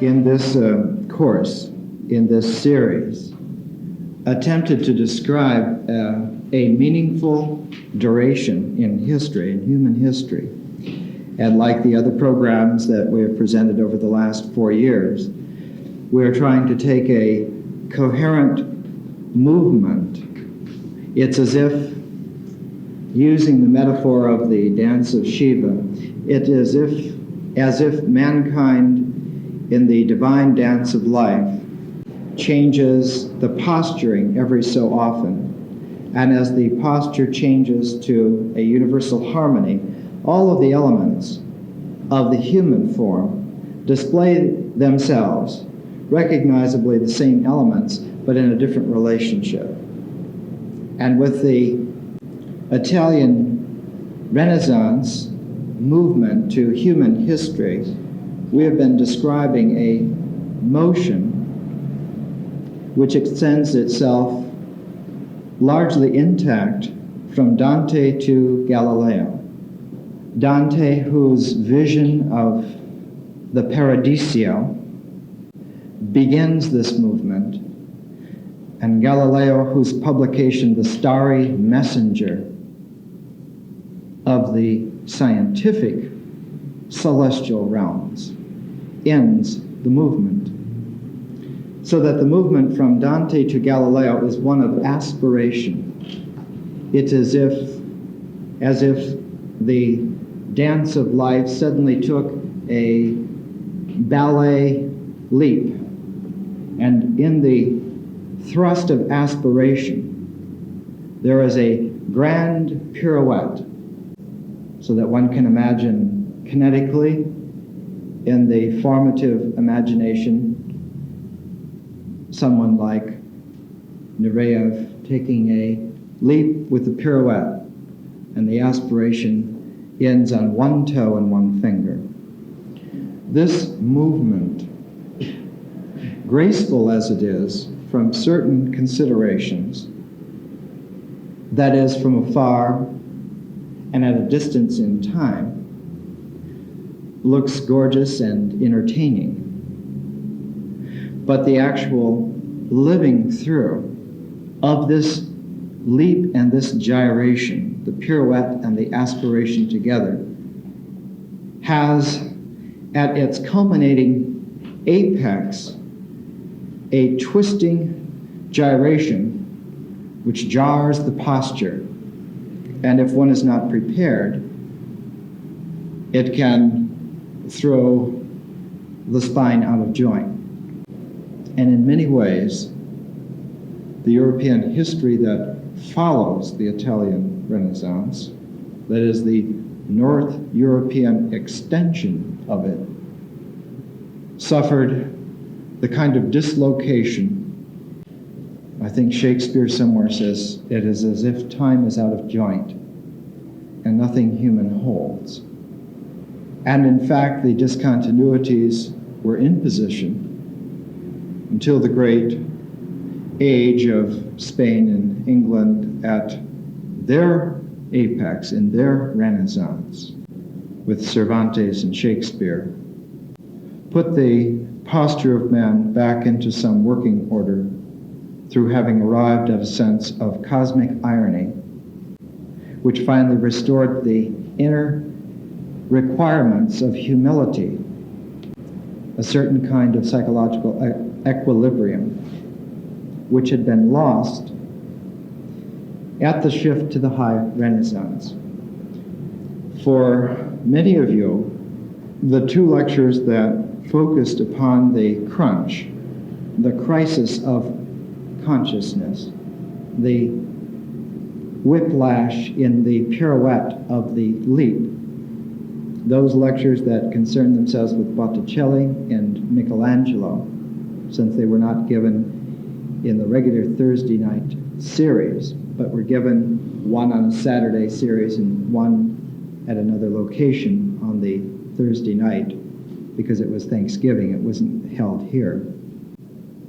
in this course, in this series, attempted to describe a meaningful duration in history, in human history. And like the other programs that we have presented over the last 4 years, we are trying to take a coherent movement. It's as if, using the metaphor of the dance of Shiva, it is as if mankind in the divine dance of life changes the posturing every so often. And as the posture changes to a universal harmony, all of the elements of the human form display themselves, recognizably the same elements, but in a different relationship. And with the Italian Renaissance movement to human history, we have been describing a motion which extends itself largely intact from Dante to Galileo. Dante, whose vision of the Paradiso begins this movement, and Galileo, whose publication, The Starry Messenger of the Scientific Celestial Realms, ends the movement. So that the movement from Dante to Galileo is one of aspiration. It's as if the dance of life suddenly took a ballet leap, and in the thrust of aspiration, there is a grand pirouette, so that one can imagine kinetically, in the formative imagination, someone like Nureyev taking a leap with a pirouette, and the aspiration ends on one toe and one finger. This movement, graceful as it is from certain considerations, that is, from afar and at a distance in time, looks gorgeous and entertaining. But the actual living through of this leap and this gyration, the pirouette and the aspiration together, has at its culminating apex a twisting gyration which jars the posture, and if one is not prepared, it can throw the spine out of joint. And in many ways, the European history that follows the Italian Renaissance, that is the North European extension of it, suffered the kind of dislocation. I think Shakespeare somewhere says, it is as if time is out of joint and nothing human holds. And in fact, the discontinuities were in position until the great age of Spain and England at their apex, in their Renaissance, with Cervantes and Shakespeare, put the posture of man back into some working order through having arrived at a sense of cosmic irony, which finally restored the inner requirements of humility, a certain kind of psychological equilibrium, which had been lost at the shift to the high Renaissance. For many of you, the two lectures that focused upon the crunch, the crisis of consciousness, the whiplash in the pirouette of the leap, those lectures that concern themselves with Botticelli and Michelangelo, since they were not given in the regular Thursday night series, but were given one on a Saturday series and one at another location on the Thursday night, because it was Thanksgiving, it wasn't held here.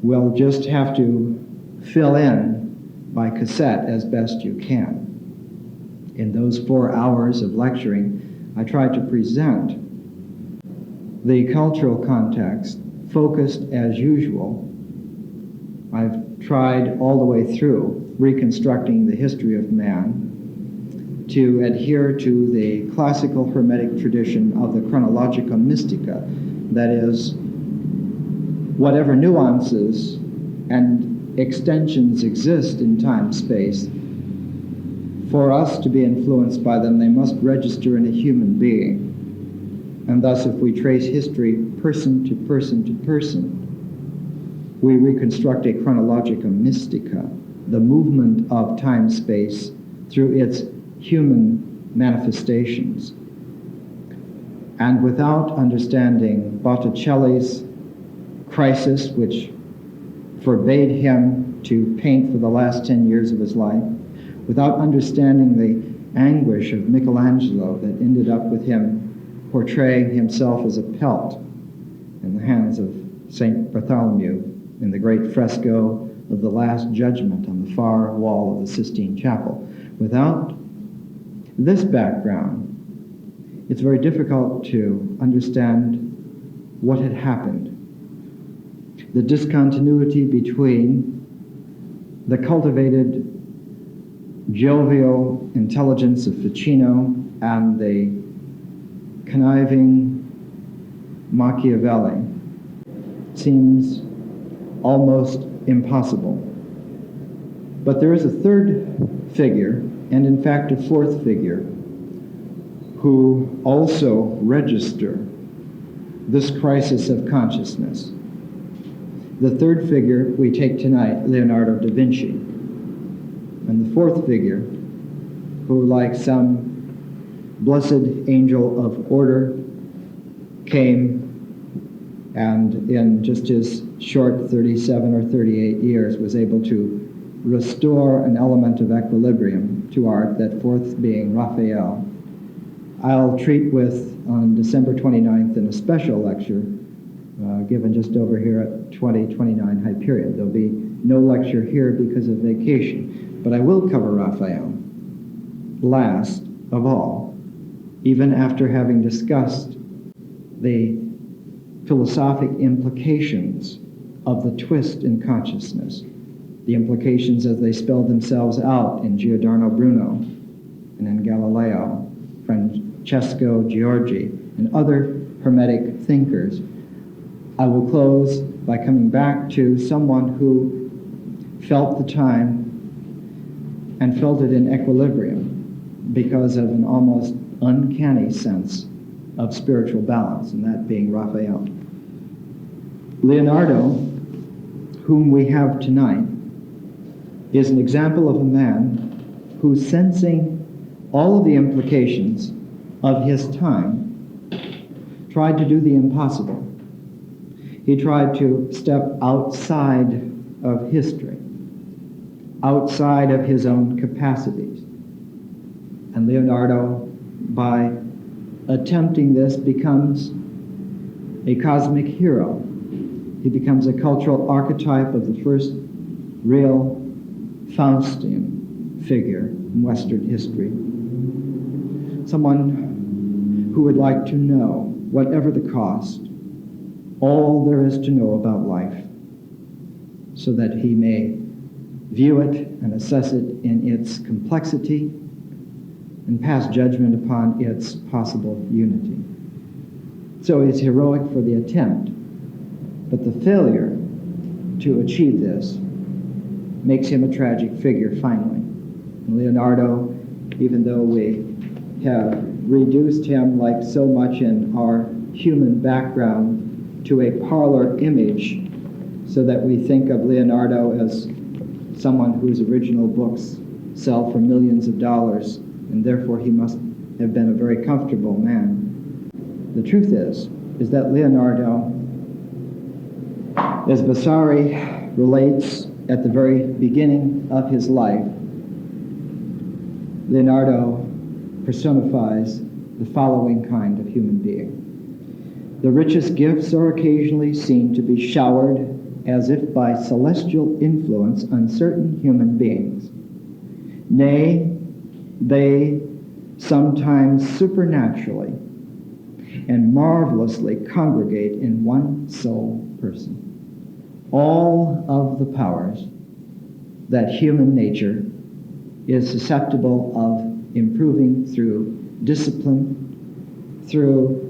We'll just have to fill in by cassette as best you can. In those 4 hours of lecturing, I tried to present the cultural context focused as usual. I've tried all the way through reconstructing the history of man to adhere to the classical Hermetic tradition of the chronologica mystica, that is, whatever nuances and extensions exist in time-space, for us to be influenced by them, they must register in a human being. And thus, if we trace history person to person to person, we reconstruct a chronologica mystica, the movement of time-space through its human manifestations. And without understanding Botticelli's crisis, which forbade him to paint for the last 10 years of his life, without understanding the anguish of Michelangelo that ended up with him portraying himself as a pelt in the hands of St. Bartholomew in the great fresco of the Last Judgment on the far wall of the Sistine Chapel. Without this background, it's very difficult to understand what had happened. The discontinuity between the cultivated, jovial intelligence of Ficino and the conniving Machiavelli seems almost impossible. But there is a third figure, and in fact a fourth figure, who also register this crisis of consciousness. The third figure we take tonight, Leonardo da Vinci. And the fourth figure, who like some blessed angel of order came and in just his short 37 or 38 years was able to restore an element of equilibrium to art, that fourth being Raphael. I'll treat with, on December 29th, in a special lecture given just over here at 2029 Hyperion. There'll be no lecture here because of vacation, but I will cover Raphael last of all, even after having discussed the philosophic implications of the twist in consciousness, the implications as they spelled themselves out in Giordano Bruno and in Galileo, Francesco Giorgi, and other Hermetic thinkers. I will close by coming back to someone who felt the time and felt it in equilibrium because of an almost uncanny sense of spiritual balance, and that being Raphael. Leonardo, whom we have tonight, is an example of a man who, sensing all of the implications of his time, tried to do the impossible. He tried to step outside of history, outside of his own capacities. And Leonardo, by attempting this, becomes a cosmic hero. He becomes a cultural archetype of the first real Faustian figure in Western history. Someone who would like to know, whatever the cost, all there is to know about life, so that he may view it and assess it in its complexity and pass judgment upon its possible unity. So it's heroic for the attempt, but the failure to achieve this makes him a tragic figure finally. And Leonardo, even though we have reduced him, like so much in our human background, to a parlor image, so that we think of Leonardo as someone whose original books sell for millions of dollars, and therefore he must have been a very comfortable man. The truth is that Leonardo, as Vasari relates at the very beginning of his life, Leonardo personifies the following kind of human being. The richest gifts are occasionally seen to be showered as if by celestial influence on certain human beings. Nay, they sometimes supernaturally and marvelously congregate in one soul person. All of the powers that human nature is susceptible of improving through discipline, through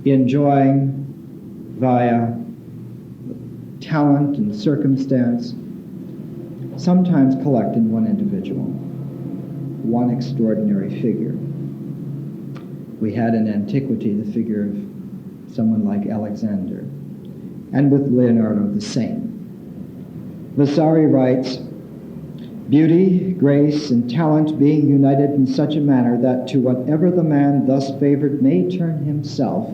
enjoying via talent and circumstance, sometimes collect in one individual, one extraordinary figure. We had in antiquity the figure of someone like Alexander, and with Leonardo the same. Vasari writes, "Beauty, grace, and talent being united in such a manner that to whatever the man thus favored may turn himself,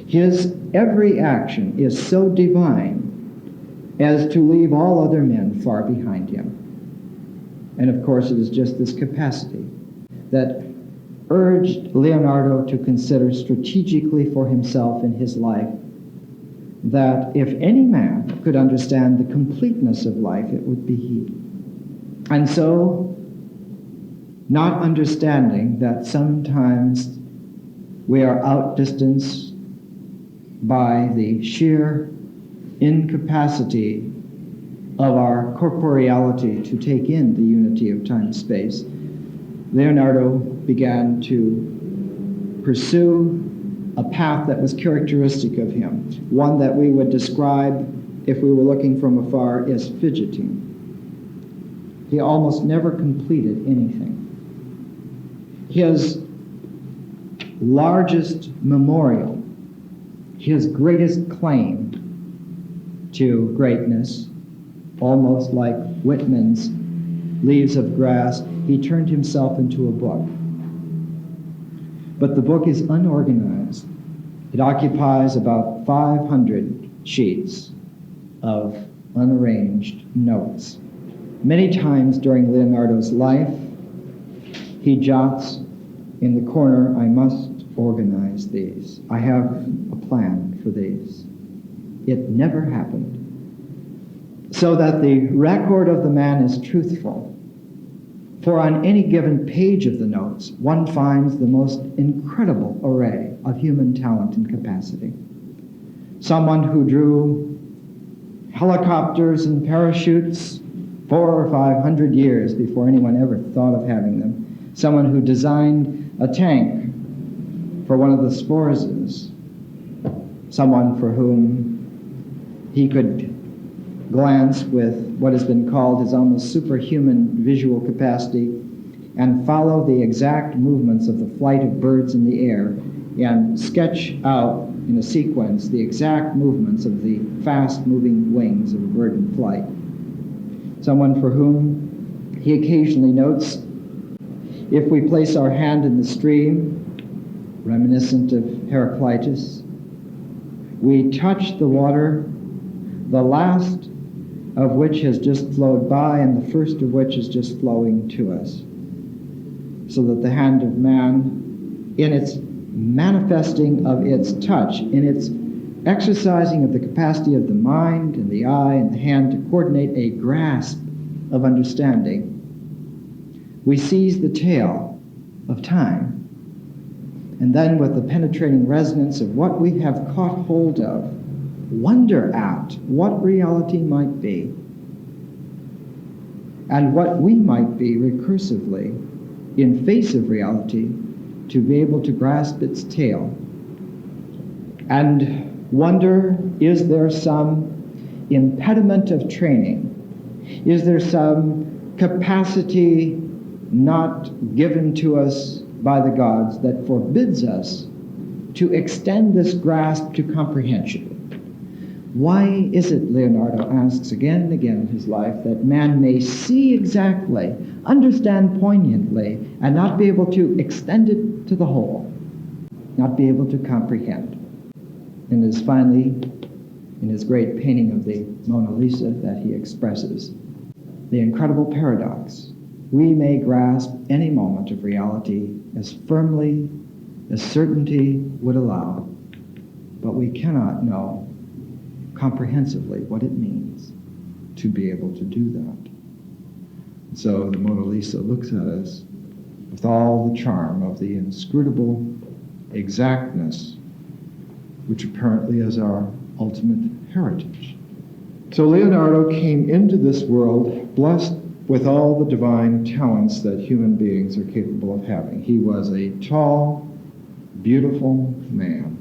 his every action is so divine as to leave all other men far behind him." And of course it is just this capacity that urged Leonardo to consider strategically for himself in his life that if any man could understand the completeness of life, it would be he. And so, not understanding that sometimes we are outdistanced by the sheer incapacity of our corporeality to take in the unity of time and space, Leonardo began to pursue a path that was characteristic of him, one that we would describe, if we were looking from afar, as fidgeting. He almost never completed anything. His largest memorial, his greatest claim to greatness, almost like Whitman's Leaves of Grass, he turned himself into a book. But the book is unorganized. It occupies about 500 sheets of unarranged notes. Many times during Leonardo's life, he jots in the corner, "I must organize these. I have a plan for these." It never happened. So that the record of the man is truthful. For on any given page of the notes, one finds the most incredible array of human talent and capacity. Someone who drew helicopters and parachutes 400 or 500 years before anyone ever thought of having them. Someone who designed a tank for one of the Sforzas. Someone for whom he could glance with what has been called his almost superhuman visual capacity and follow the exact movements of the flight of birds in the air and sketch out in a sequence the exact movements of the fast-moving wings of a bird in flight. Someone for whom he occasionally notes, if we place our hand in the stream, reminiscent of Heraclitus, we touch the water, the last of which has just flowed by and the first of which is just flowing to us. So that the hand of man, in its manifesting of its touch, in its exercising of the capacity of the mind and the eye and the hand to coordinate a grasp of understanding, we seize the tail of time. And then with the penetrating resonance of what we have caught hold of, wonder at what reality might be and what we might be recursively in face of reality to be able to grasp its tail. And wonder, is there some impediment of training? Is there some capacity not given to us by the gods that forbids us to extend this grasp to comprehension? Why is it, Leonardo asks again and again in his life, that man may see exactly, understand poignantly, and not be able to extend it to the whole, not be able to comprehend? And it is finally in his great painting of the Mona Lisa that he expresses the incredible paradox. We may grasp any moment of reality as firmly as certainty would allow, but we cannot know comprehensively what it means to be able to do that. So the Mona Lisa looks at us with all the charm of the inscrutable exactness, which apparently is our ultimate heritage. So Leonardo came into this world blessed with all the divine talents that human beings are capable of having. He was a tall, beautiful man.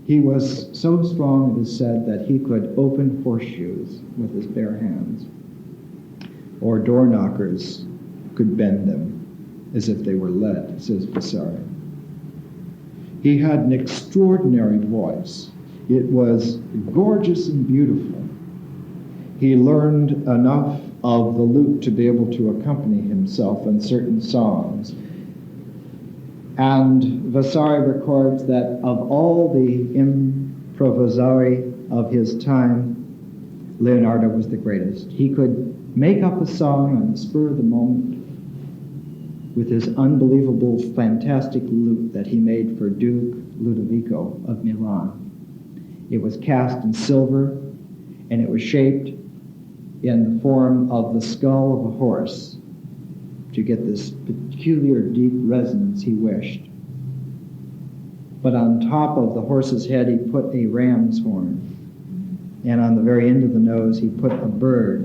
He was so strong, it is said, that he could open horseshoes with his bare hands, or door knockers could bend them as if they were lead, says Vasari. He had an extraordinary voice. It was gorgeous and beautiful. He learned enough of the lute to be able to accompany himself in certain songs. And Vasari records that of all the improvisatori of his time, Leonardo was the greatest. He could make up a song on the spur of the moment with his unbelievable, fantastic lute that he made for Duke Ludovico of Milan. It was cast in silver, and it was shaped in the form of the skull of a horse to get this peculiar deep resonance he wished. But on top of the horse's head, he put a ram's horn, and on the very end of the nose, he put a bird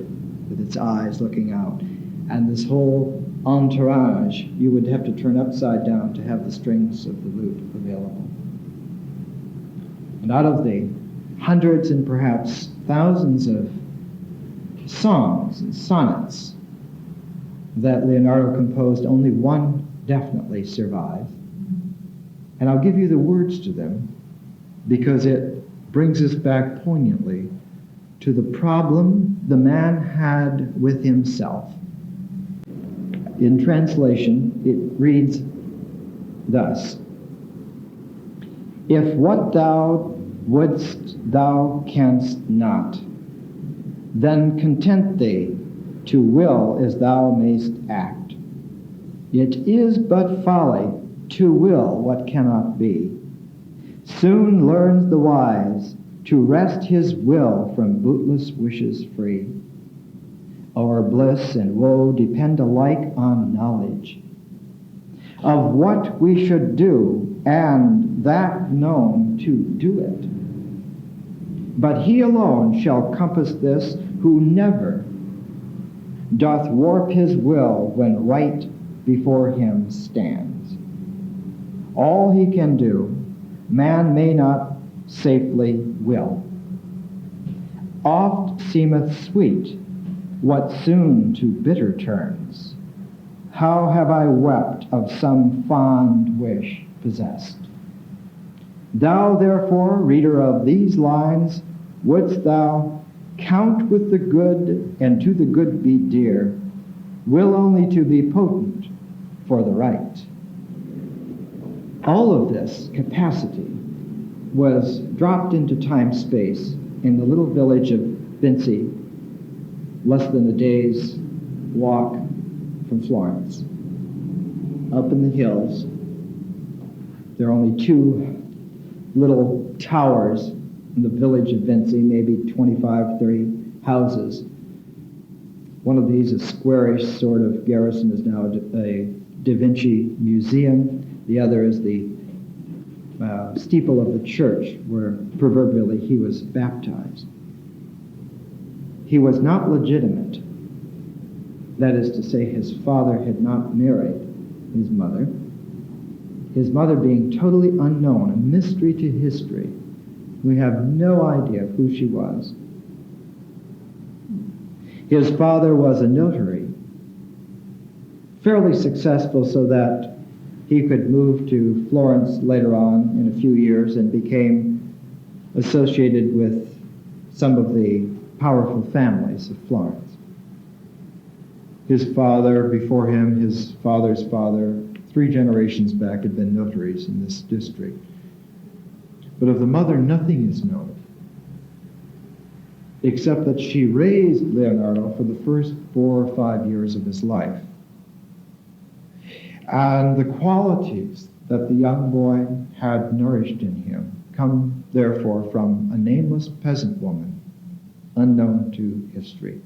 with its eyes looking out. And this whole entourage, you would have to turn upside down to have the strings of the lute available. And out of the hundreds and perhaps thousands of songs and sonnets that Leonardo composed, only one definitely survives. And I'll give you the words to them because it brings us back poignantly to the problem the man had with himself. In translation, it reads thus: If what thou wouldst thou canst not, then content thee to will as thou mayst act. It is but folly to will what cannot be. Soon learns the wise to wrest his will from bootless wishes free. Our bliss and woe depend alike on knowledge of what we should do, and that known to do it. But he alone shall compass this who never doth warp his will when right before him stands. All he can do, man may not safely will. Oft seemeth sweet what soon to bitter turns. How have I wept of some fond wish possessed? Thou, therefore, reader of these lines, wouldst thou count with the good and to the good be dear, will only to be potent for the right. All of this capacity was dropped into time-space in the little village of Vinci, less than a day's walk from Florence. Up in the hills, there are only two little towers in the village of Vinci, maybe 25, 30 houses. One of these, a squarish sort of garrison, is now a Da Vinci museum. The other is the steeple of the church where proverbially he was baptized. He was not legitimate. That is to say, his father had not married his mother being totally unknown, a mystery to history. We have no idea who she was. His father was a notary, fairly successful so that he could move to Florence later on in a few years and became associated with some of the powerful families of Florence. His father, before him, his father's father, 3 generations back had been notaries in this district. But of the mother, nothing is known, except that she raised Leonardo for the first 4 or 5 years of his life. And the qualities that the young boy had nourished in him come, therefore, from a nameless peasant woman, unknown to history.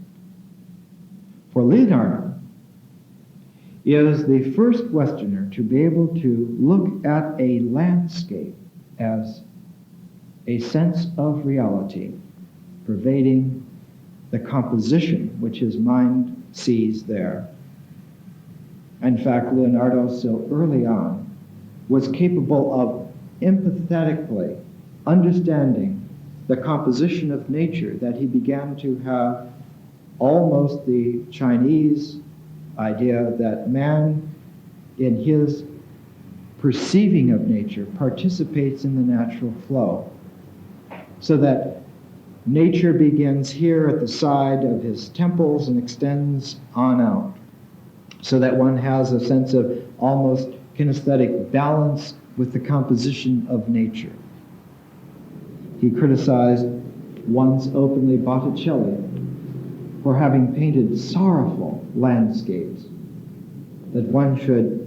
For Leonardo is the first Westerner to be able to look at a landscape as a sense of reality pervading the composition which his mind sees there. In fact, Leonardo, so early on, was capable of empathetically understanding the composition of nature, that he began to have almost the Chinese idea that man, in his perceiving of nature, participates in the natural flow, so that nature begins here at the side of his temples and extends on out, so that one has a sense of almost kinesthetic balance with the composition of nature. He criticized once openly Botticelli for having painted sorrowful landscapes, that one should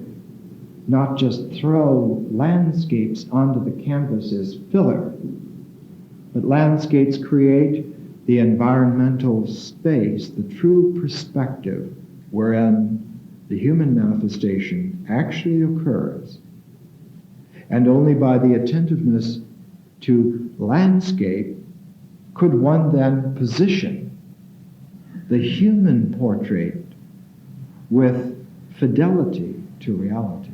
not just throw landscapes onto the canvas as filler, but landscapes create the environmental space, the true perspective wherein the human manifestation actually occurs. And only by the attentiveness to landscape could one then position the human portrait with fidelity to reality.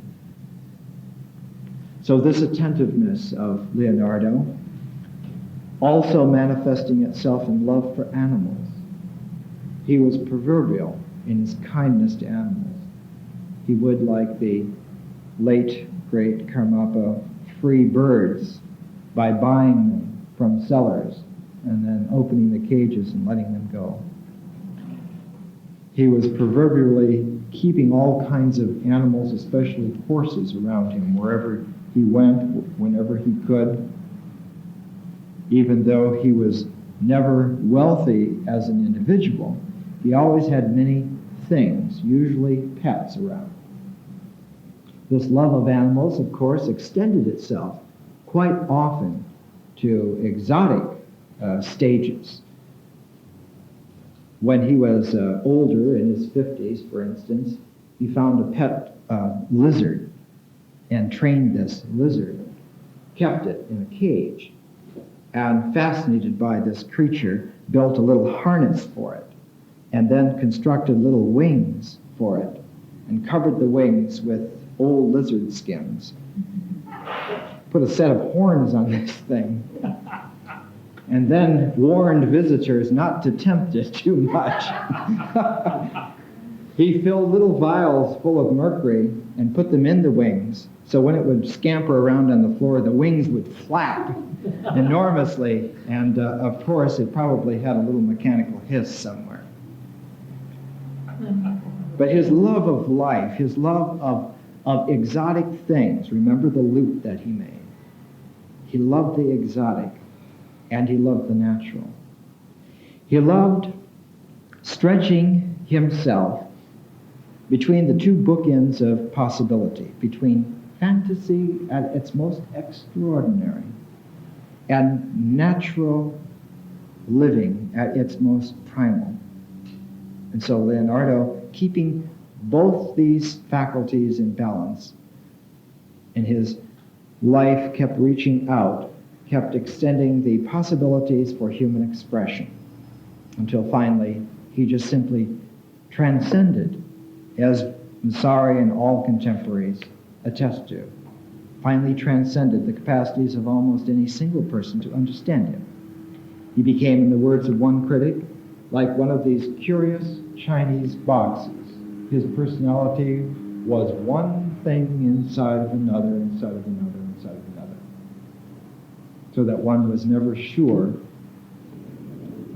So this attentiveness of Leonardo, also manifesting itself in love for animals. He was proverbial in his kindness to animals. He would, like the late, great Karmapa, free birds by buying them from sellers and then opening the cages and letting them go. He was proverbially keeping all kinds of animals, especially horses, around him wherever he went, whenever he could. Even though he was never wealthy as an individual, he always had many things, usually pets, around. This love of animals, of course, extended itself quite often to exotic stages. When he was older, in his 50s, for instance, he found a pet lizard and trained this lizard, kept it in a cage, and fascinated by this creature, built a little harness for it, and then constructed little wings for it, and covered the wings with old lizard skins. Put a set of horns on this thing, and then warned visitors not to tempt it too much. He filled little vials full of mercury and put them in the wings, so when it would scamper around on the floor, the wings would flap enormously, and of course it probably had a little mechanical hiss somewhere. But his love of life, his love of exotic things, remember the lute that he made. He loved the exotic, and he loved the natural. He loved stretching himself between the two bookends of possibility, between fantasy at its most extraordinary and natural living at its most primal. And so Leonardo, keeping both these faculties in balance, in his life kept reaching out, kept extending the possibilities for human expression, until finally he just simply transcended, as Massari and all contemporaries attest to, finally transcended the capacities of almost any single person to understand him. He became, in the words of one critic, like one of these curious Chinese boxes. His personality was one thing inside of another, inside of another, inside of another, so that one was never sure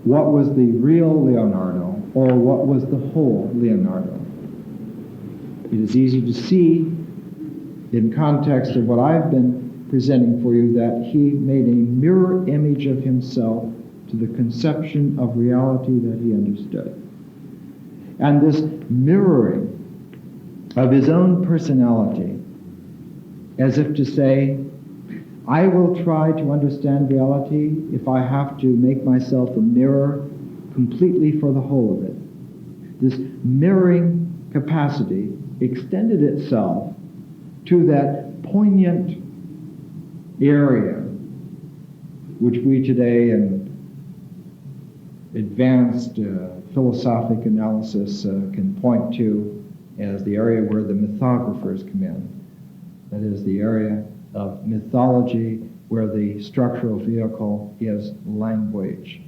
what was the real Leonardo or what was the whole Leonardo. It is easy to see, in context of what I've been presenting for you, that he made a mirror image of himself to the conception of reality that he understood. And this mirroring of his own personality, as if to say, I will try to understand reality if I have to make myself a mirror completely for the whole of it. This mirroring capacity extended itself to that poignant area which we today in advanced philosophic analysis can point to as the area where the mythographers come in. That is the area of mythology where the structural vehicle is language.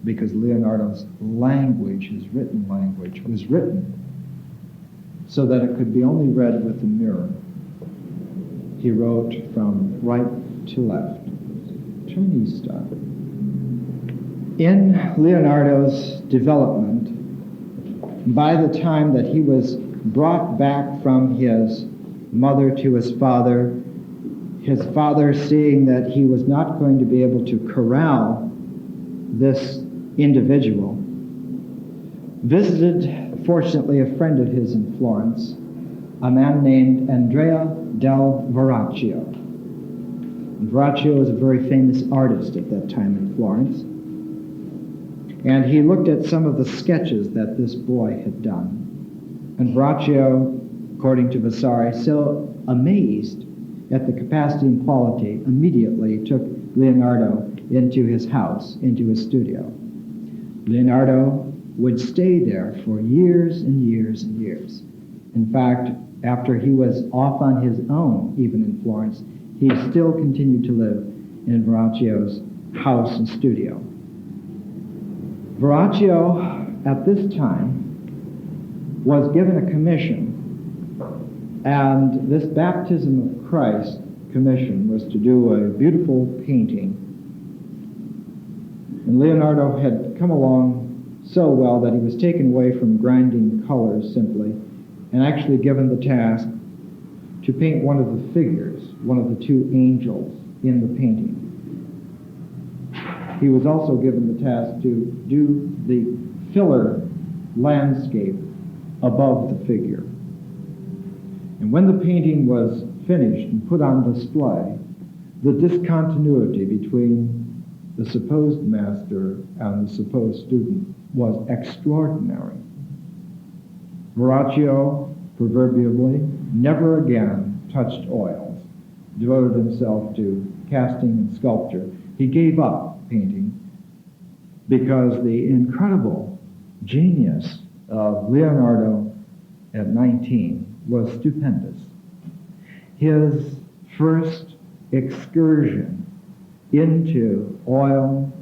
Because Leonardo's language, his written language, was written so that it could be only read with the mirror. He wrote from right to left, Chinese style. In Leonardo's development, by the time that he was brought back from his mother to his father seeing that he was not going to be able to corral this individual, visited, fortunately, a friend of his in Florence, a man named Andrea del Verrocchio. And Verrocchio was a very famous artist at that time in Florence. And he looked at some of the sketches that this boy had done. And Verrocchio, according to Vasari, so amazed at the capacity and quality, immediately took Leonardo into his house, into his studio. Leonardo would stay there for years and years and years. In fact, after he was off on his own, even in Florence, he still continued to live in Verrocchio's house and studio. Verrocchio, at this time, was given a commission, and this Baptism of Christ commission was to do a beautiful painting. And Leonardo had come along so well that he was taken away from grinding colors simply, and actually given the task to paint one of the figures, one of the two angels in the painting. He was also given the task to do the filler landscape above the figure. And when the painting was finished and put on display, the discontinuity between the supposed master and the supposed student was extraordinary. Verrocchio, proverbially, never again touched oils, devoted himself to casting and sculpture. He gave up painting because the incredible genius of Leonardo at 19 was stupendous. His first excursion into oil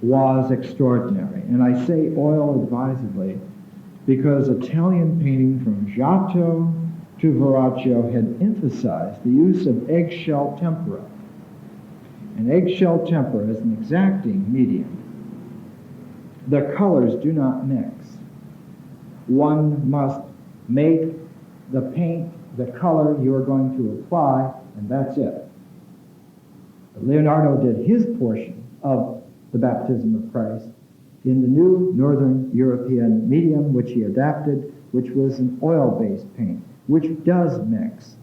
was extraordinary. And I say oil advisedly because Italian painting from Giotto to Verrocchio had emphasized the use of eggshell tempera. And eggshell tempera is an exacting medium. The colors do not mix. One must make the paint the color you are going to apply, and that's it. But Leonardo did his portion of the Baptism of Christ in the new Northern European medium, which he adapted, which was an oil-based paint, which does mix.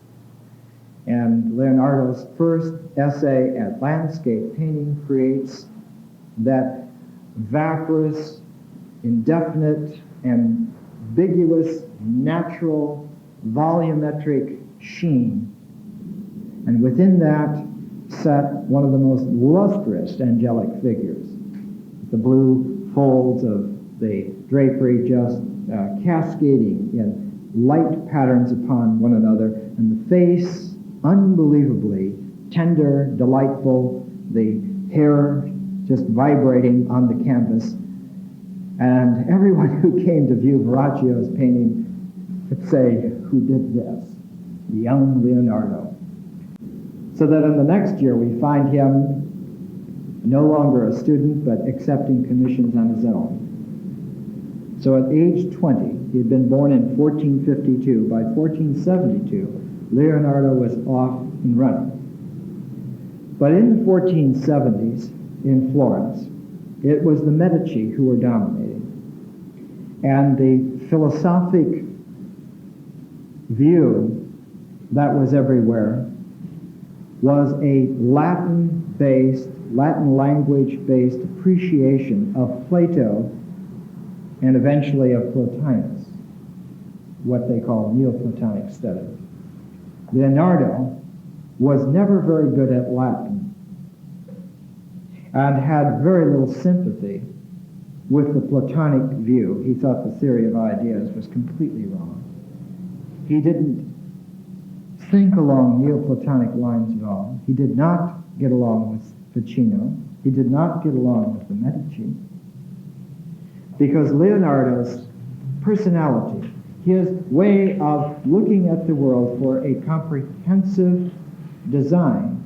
And Leonardo's first essay at landscape painting creates that vaporous, indefinite, ambiguous, natural, volumetric sheen. And within that sat one of the most lustrous angelic figures. The blue folds of the drapery just cascading in light patterns upon one another, and the face unbelievably tender, delightful, the hair just vibrating on the canvas. And everyone who came to view Verrocchio's painting would say, "Who did this?" Young Leonardo. So that in the next year we find him no longer a student, but accepting commissions on his own. So at age 20, he had been born in 1452. By 1472, Leonardo was off and running. But in the 1470s, in Florence, it was the Medici who were dominating. And the philosophic view that was everywhere was a Latin language-based appreciation of Plato and eventually of Plotinus, what they call Neoplatonic studies. Leonardo was never very good at Latin, and had very little sympathy with the Platonic view. He thought the theory of ideas was completely wrong. He didn't think along Neoplatonic lines at all. He did not get along with Ficino. He did not get along with the Medici. Because Leonardo's personality, his way of looking at the world for a comprehensive design,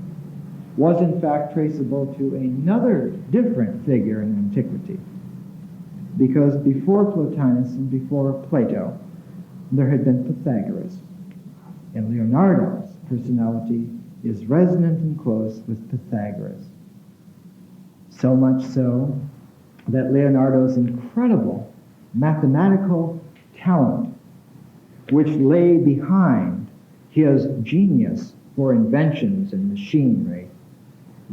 was in fact traceable to another different figure in antiquity. Because before Plotinus and before Plato, there had been Pythagoras. And Leonardo's personality is resonant and close with Pythagoras. So much so that Leonardo's incredible mathematical talent, which lay behind his genius for inventions and machinery,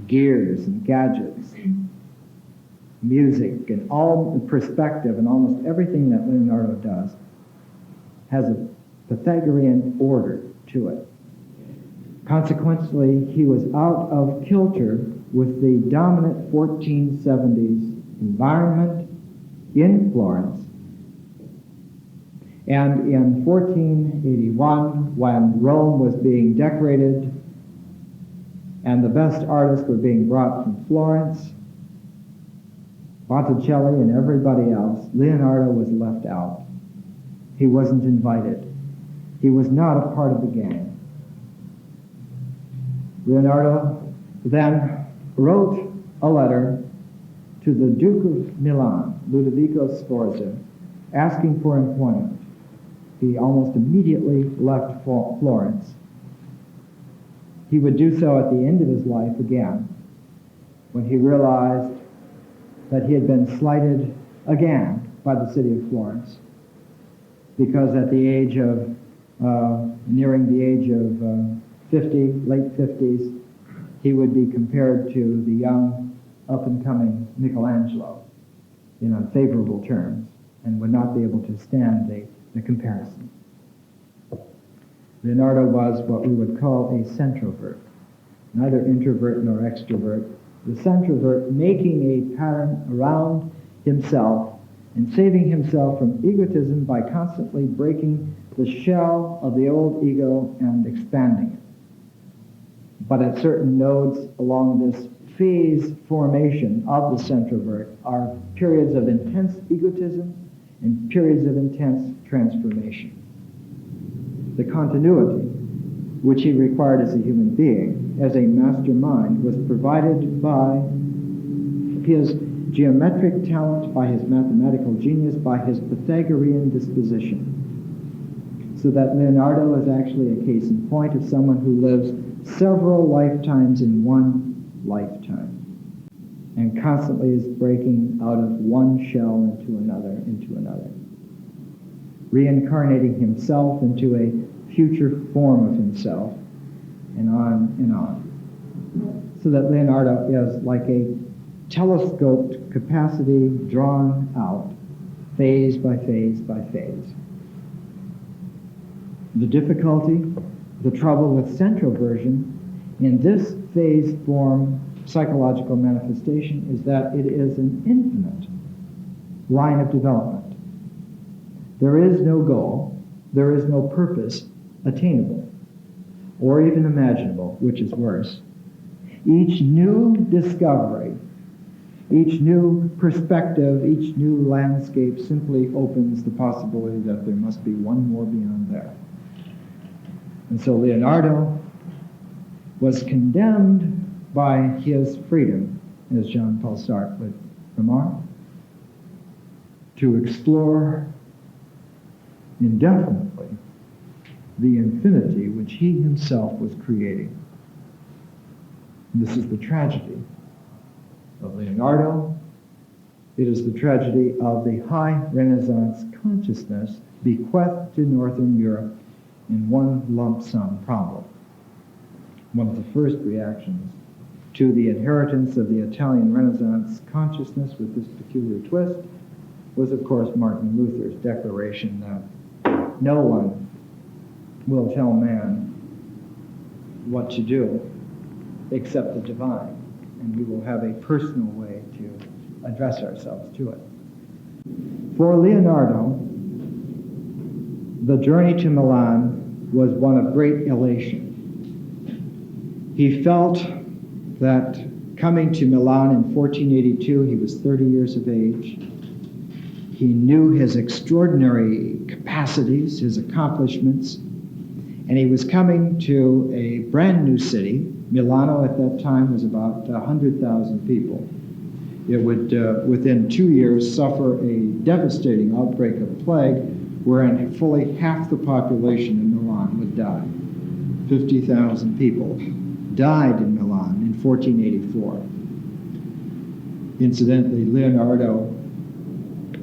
gears and gadgets, music, and all the perspective and almost everything that Leonardo does has a Pythagorean order to it. Consequently, he was out of kilter with the dominant 1470s environment in Florence. And in 1481, when Rome was being decorated and the best artists were being brought from Florence, Botticelli and everybody else, Leonardo was left out. He wasn't invited. He was not a part of the gang. Leonardo then wrote a letter to the Duke of Milan, Ludovico Sforza, asking for employment. He almost immediately left Florence. He would do so at the end of his life again, when he realized that he had been slighted again by the city of Florence, because at the age of, nearing the age of 50, late 50s, he would be compared to the young, up-and-coming Michelangelo in unfavorable terms, and would not be able to stand the comparison. Leonardo was what we would call a centrovert, neither introvert nor extrovert. The centrovert, making a pattern around himself and saving himself from egotism by constantly breaking the shell of the old ego and expanding it. But at certain nodes along this phase formation of the centrovert are periods of intense egotism and periods of intense transformation. The continuity which he required as a human being, as a mastermind, was provided by his geometric talent, by his mathematical genius, by his Pythagorean disposition. So that Leonardo is actually a case in point of someone who lives several lifetimes in one lifetime, and constantly is breaking out of one shell into another, reincarnating himself into a future form of himself, and on and on. So that Leonardo is like a telescoped capacity drawn out, phase by phase by phase. The difficulty, the trouble with centroversion in this phase form psychological manifestation is that it is an infinite line of development. There is no goal, there is no purpose attainable, or even imaginable, which is worse. Each new discovery, each new perspective, each new landscape simply opens the possibility that there must be one more beyond there. And so Leonardo was condemned by his freedom, as Jean Paul Sartre would remark, to explore indefinitely the infinity which he himself was creating. And this is the tragedy of Leonardo. It is the tragedy of the high Renaissance consciousness bequeathed to Northern Europe in one lump sum problem. One of the first reactions to the inheritance of the Italian Renaissance consciousness with this peculiar twist was, of course, Martin Luther's declaration that no one will tell man what to do except the divine. and we will have a personal way to address ourselves to it. For Leonardo, the journey to Milan was one of great elation. He felt that coming to Milan in 1482, he was 30 years of age. He knew his extraordinary capacities, his accomplishments, and he was coming to a brand new city. Milano at that time was about 100,000 people. It would, within 2 years, suffer a devastating outbreak of plague, wherein fully half the population in Milan would die. 50,000 people died in Milan in 1484. Incidentally, Leonardo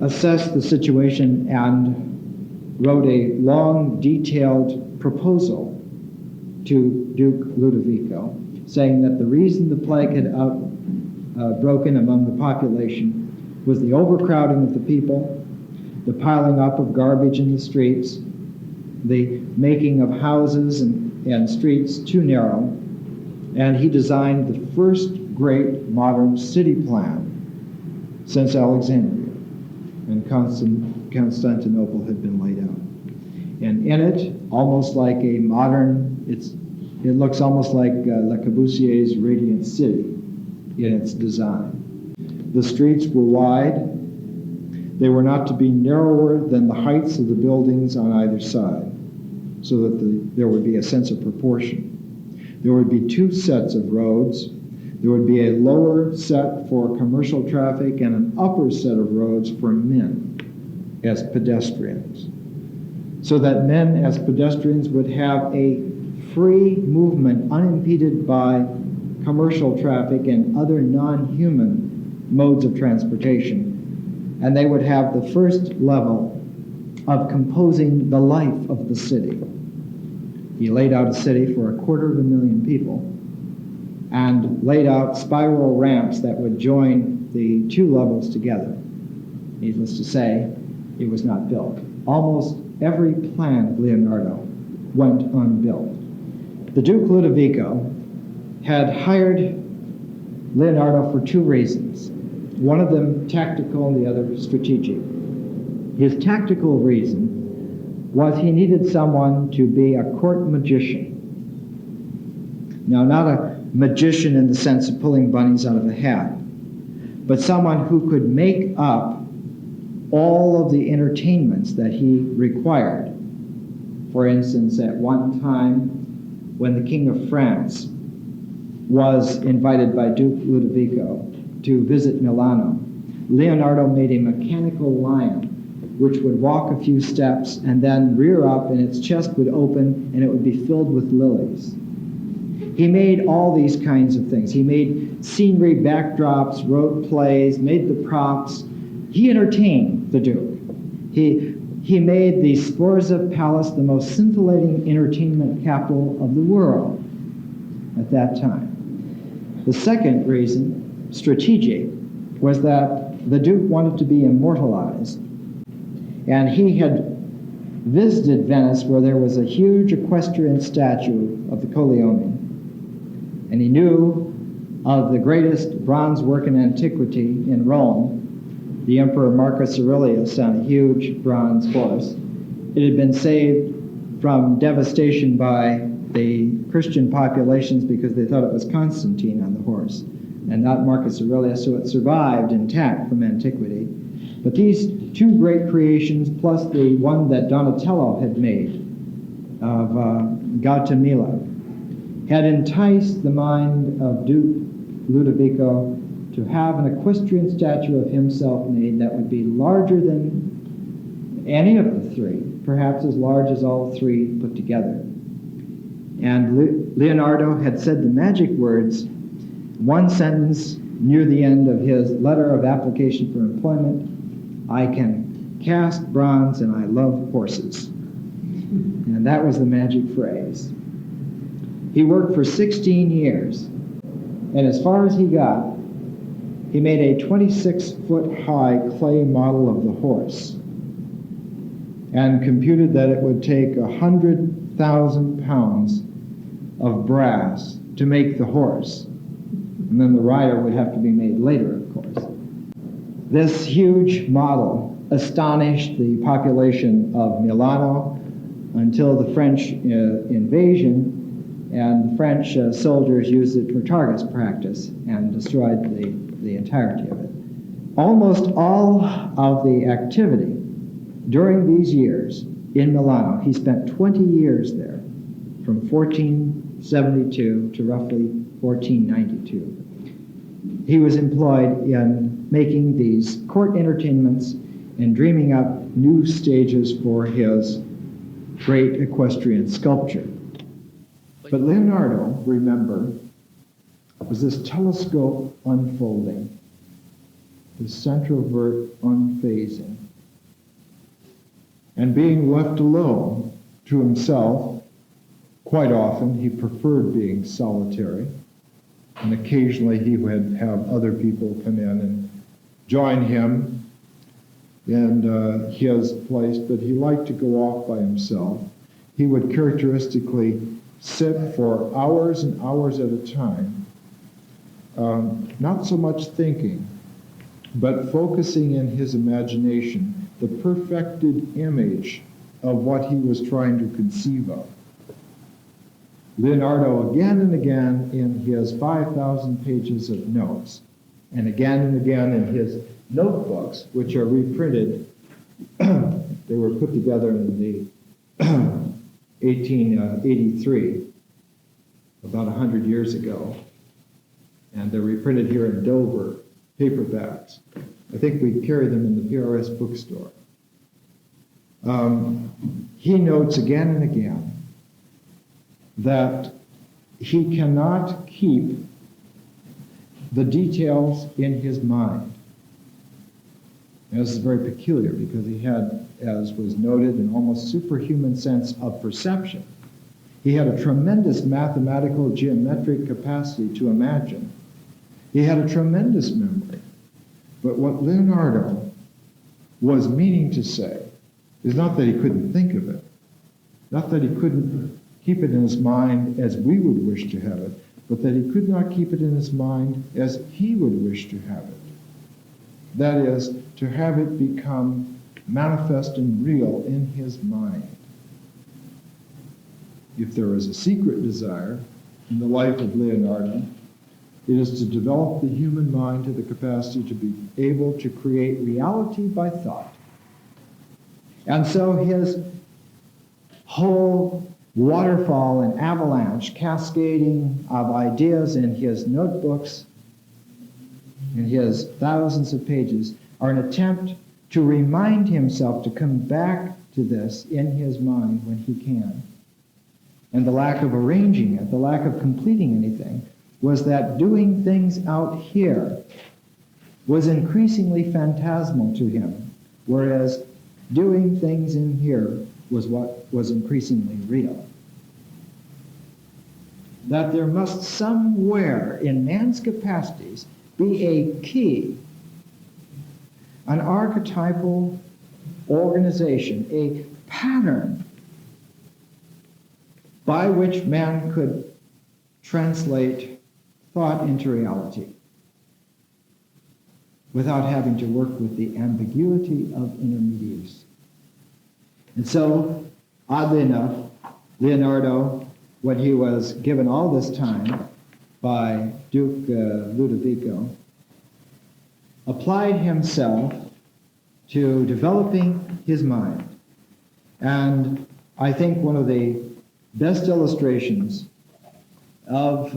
assessed the situation and wrote a long, detailed proposal to Duke Ludovico, saying that the reason the plague had broken among the population was the overcrowding of the people, the piling up of garbage in the streets, the making of houses and streets too narrow, and he designed the first great modern city plan since Alexandria, and Constantinople had been laid out. And in it, almost like a modern, it looks almost like Le Corbusier's Radiant City in its design. The streets were wide. They were not to be narrower than the heights of the buildings on either side, so that there would be a sense of proportion. There would be 2 sets of roads. There would be a lower set for commercial traffic and an upper set of roads for men as pedestrians, so that men as pedestrians would have a free movement unimpeded by commercial traffic and other non-human modes of transportation. And they would have the first level of composing the life of the city. He laid out a city for 250,000 people and laid out spiral ramps that would join the 2 levels together. Needless to say, it was not built. Almost every plan of Leonardo went unbuilt. The Duke Ludovico had hired Leonardo for 2 reasons. One of them tactical and the other strategic. His tactical reason was he needed someone to be a court magician. Now, not a magician in the sense of pulling bunnies out of a hat, but someone who could make up all of the entertainments that he required. For instance, at one time, when the King of France was invited by Duke Ludovico to visit Milano, Leonardo made a mechanical lion which would walk a few steps and then rear up, and its chest would open and it would be filled with lilies. He made all these kinds of things. He made scenery backdrops, wrote plays, made the props. He entertained the Duke. He made the Sforza Palace the most scintillating entertainment capital of the world at that time. The second reason, strategic, was that the Duke wanted to be immortalized. And he had visited Venice, where there was a huge equestrian statue of the Coleoni. And he knew of the greatest bronze work in antiquity in Rome, the Emperor Marcus Aurelius on a huge bronze horse. It had been saved from devastation by the Christian populations because they thought it was Constantine on the horse and not Marcus Aurelius, so it survived intact from antiquity. But these 2 great creations, plus the one that Donatello had made of Gautamila, had enticed the mind of Duke Ludovico to have an equestrian statue of himself made that would be larger than any of the 3, perhaps as large as all 3 put together. And Leonardo had said the magic words, one sentence near the end of his letter of application for employment: I can cast bronze and I love horses. And that was the magic phrase. He worked for 16 years, and as far as he got, he made a 26-foot-high clay model of the horse and computed that it would take 100,000 pounds of brass to make the horse. And then the rider would have to be made later, of course. This huge model astonished the population of Milano until the French invasion, and the French soldiers used it for target practice and destroyed the entirety of it. Almost all of the activity during these years in Milano, he spent 20 years there, from 1472 to roughly 1492. He was employed in making these court entertainments and dreaming up new stages for his great equestrian sculpture. But Leonardo, remember, was this telescope unfolding, the centrovert unphasing, and being left alone to himself. Quite often he preferred being solitary, and occasionally he would have other people come in and join him in his place, but he liked to go off by himself. He would characteristically sit for hours and hours at a time, not so much thinking, but focusing in his imagination the perfected image of what he was trying to conceive of. Leonardo, again and again in his 5,000 pages of notes, and again in his notebooks, which are reprinted, they were put together in the 1883, about 100 years ago, and they're reprinted here in Dover, paperbacks. I think we carry them in the PRS bookstore. He notes again and again that he cannot keep the details in his mind. And this is very peculiar because he had, as was noted, an almost superhuman sense of perception. He had a tremendous mathematical geometric capacity to imagine. He had a tremendous memory. But what Leonardo was meaning to say is not that he couldn't think of it, not that he couldn't keep it in his mind as we would wish to have it, but that he could not keep it in his mind as he would wish to have it. That is, to have it become manifest and real in his mind. If there is a secret desire in the life of Leonardo, it is to develop the human mind to the capacity to be able to create reality by thought. And so his whole waterfall and avalanche, cascading of ideas in his notebooks, in his thousands of pages, are an attempt to remind himself to come back to this in his mind when he can. And the lack of arranging it, the lack of completing anything, was that doing things out here was increasingly phantasmal to him, whereas doing things in here was what was increasingly real. That there must somewhere in man's capacities be a key, an archetypal organization, a pattern by which man could translate thought into reality without having to work with the ambiguity of intermediaries. And so, oddly enough, Leonardo, when he was given all this time by Duke Ludovico, applied himself to developing his mind. And I think one of the best illustrations of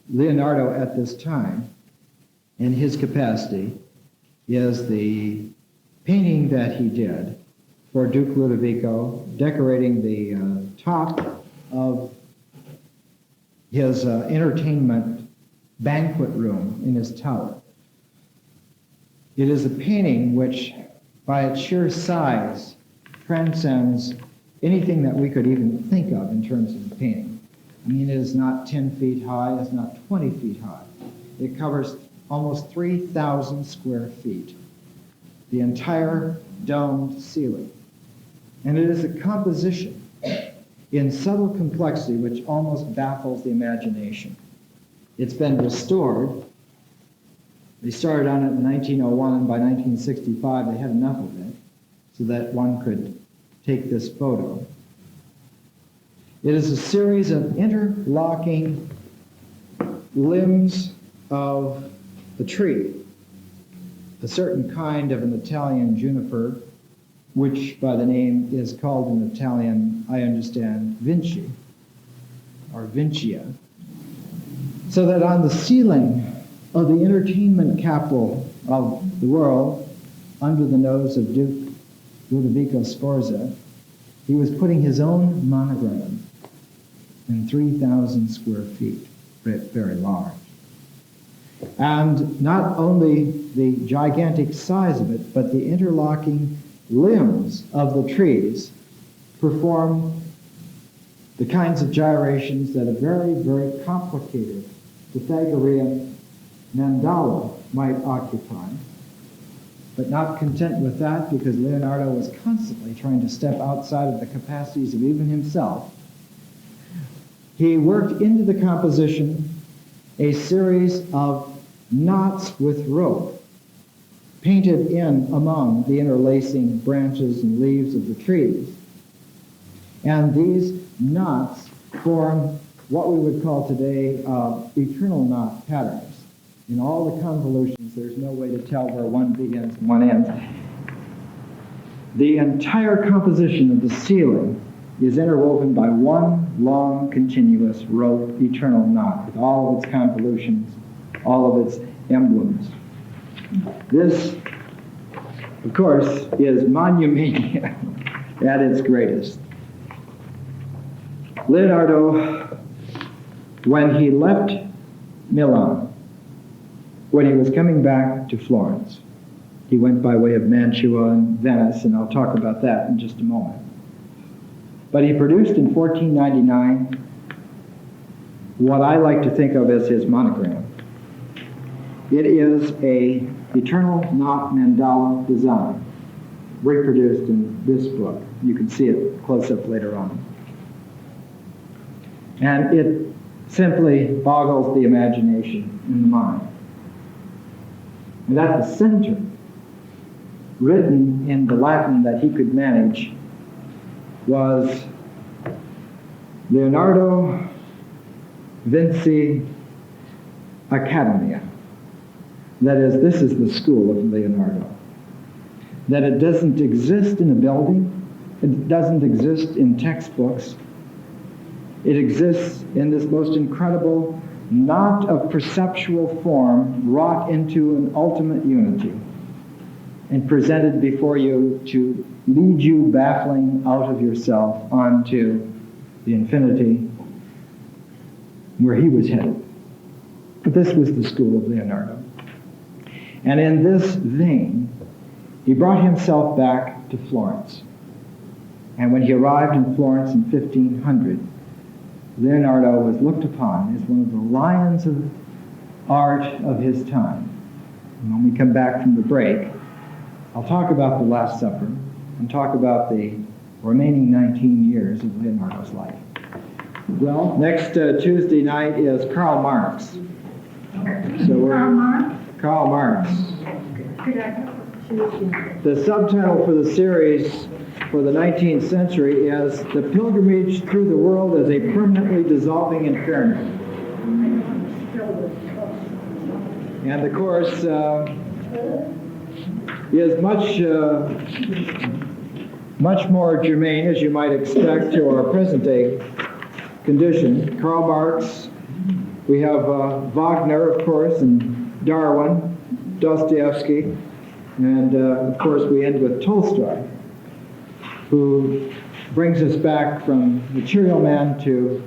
Leonardo at this time in his capacity is the painting that he did for Duke Ludovico, decorating the top of his entertainment banquet room in his tower. It is a painting which, by its sheer size, transcends anything that we could even think of in terms of the painting. I mean, it is not 10 feet high, it's not 20 feet high. It covers almost 3,000 square feet, the entire domed ceiling. And it is a composition in subtle complexity which almost baffles the imagination. It's been restored. They started on it in 1901, and by 1965 they had enough of it so that one could take this photo. It is a series of interlocking limbs of the tree, a certain kind of an Italian juniper, which by the name is called in Italian, I understand, Vinci, or Vincia. So that on the ceiling of the entertainment capital of the world, under the nose of Duke Ludovico Sforza, he was putting his own monogram in 3,000 square feet, very large. And not only the gigantic size of it, but the interlocking limbs of the trees perform the kinds of gyrations that a very, very complicated Pythagorean mandala might occupy. But not content with that, because Leonardo was constantly trying to step outside of the capacities of even himself, he worked into the composition a series of knots with rope painted in among the interlacing branches and leaves of the trees. And these knots form what we would call today eternal knot patterns. In all the convolutions, there's no way to tell where one begins and one ends. The entire composition of the ceiling is interwoven by one long, continuous rope eternal knot with all of its convolutions, all of its emblems. This, of course, is monumania at its greatest. Leonardo, when he left Milan, when he was coming back to Florence, he went by way of Mantua and Venice, and I'll talk about that in just a moment. But he produced in 1499 what I like to think of as his monogram. It is a eternal knot mandala design, reproduced in this book. You can see it close up later on. And it simply boggles the imagination and the mind. And at the center, written in the Latin that he could manage, was Leonardo Vinci Academia. That is, this is the school of Leonardo. That it doesn't exist in a building, it doesn't exist in textbooks, it exists in this most incredible knot of perceptual form wrought into an ultimate unity and presented before you to lead you baffling out of yourself onto the infinity where he was headed. But this was the school of Leonardo. And in this vein, he brought himself back to Florence. And when he arrived in Florence in 1500, Leonardo was looked upon as one of the lions of art of his time. And when we come back from the break, I'll talk about the Last Supper and talk about the remaining 19 years of Leonardo's life. Well, next Tuesday night is Karl Marx. So Karl Marx. The subtitle for the series for the 19th century is The Pilgrimage Through the World as a Permanently Dissolving Inferno. And the course is much more germane, as you might expect, to our present day condition. Karl Marx, we have Wagner, of course, and Darwin, Dostoevsky, and of course we end with Tolstoy, who brings us back from material man to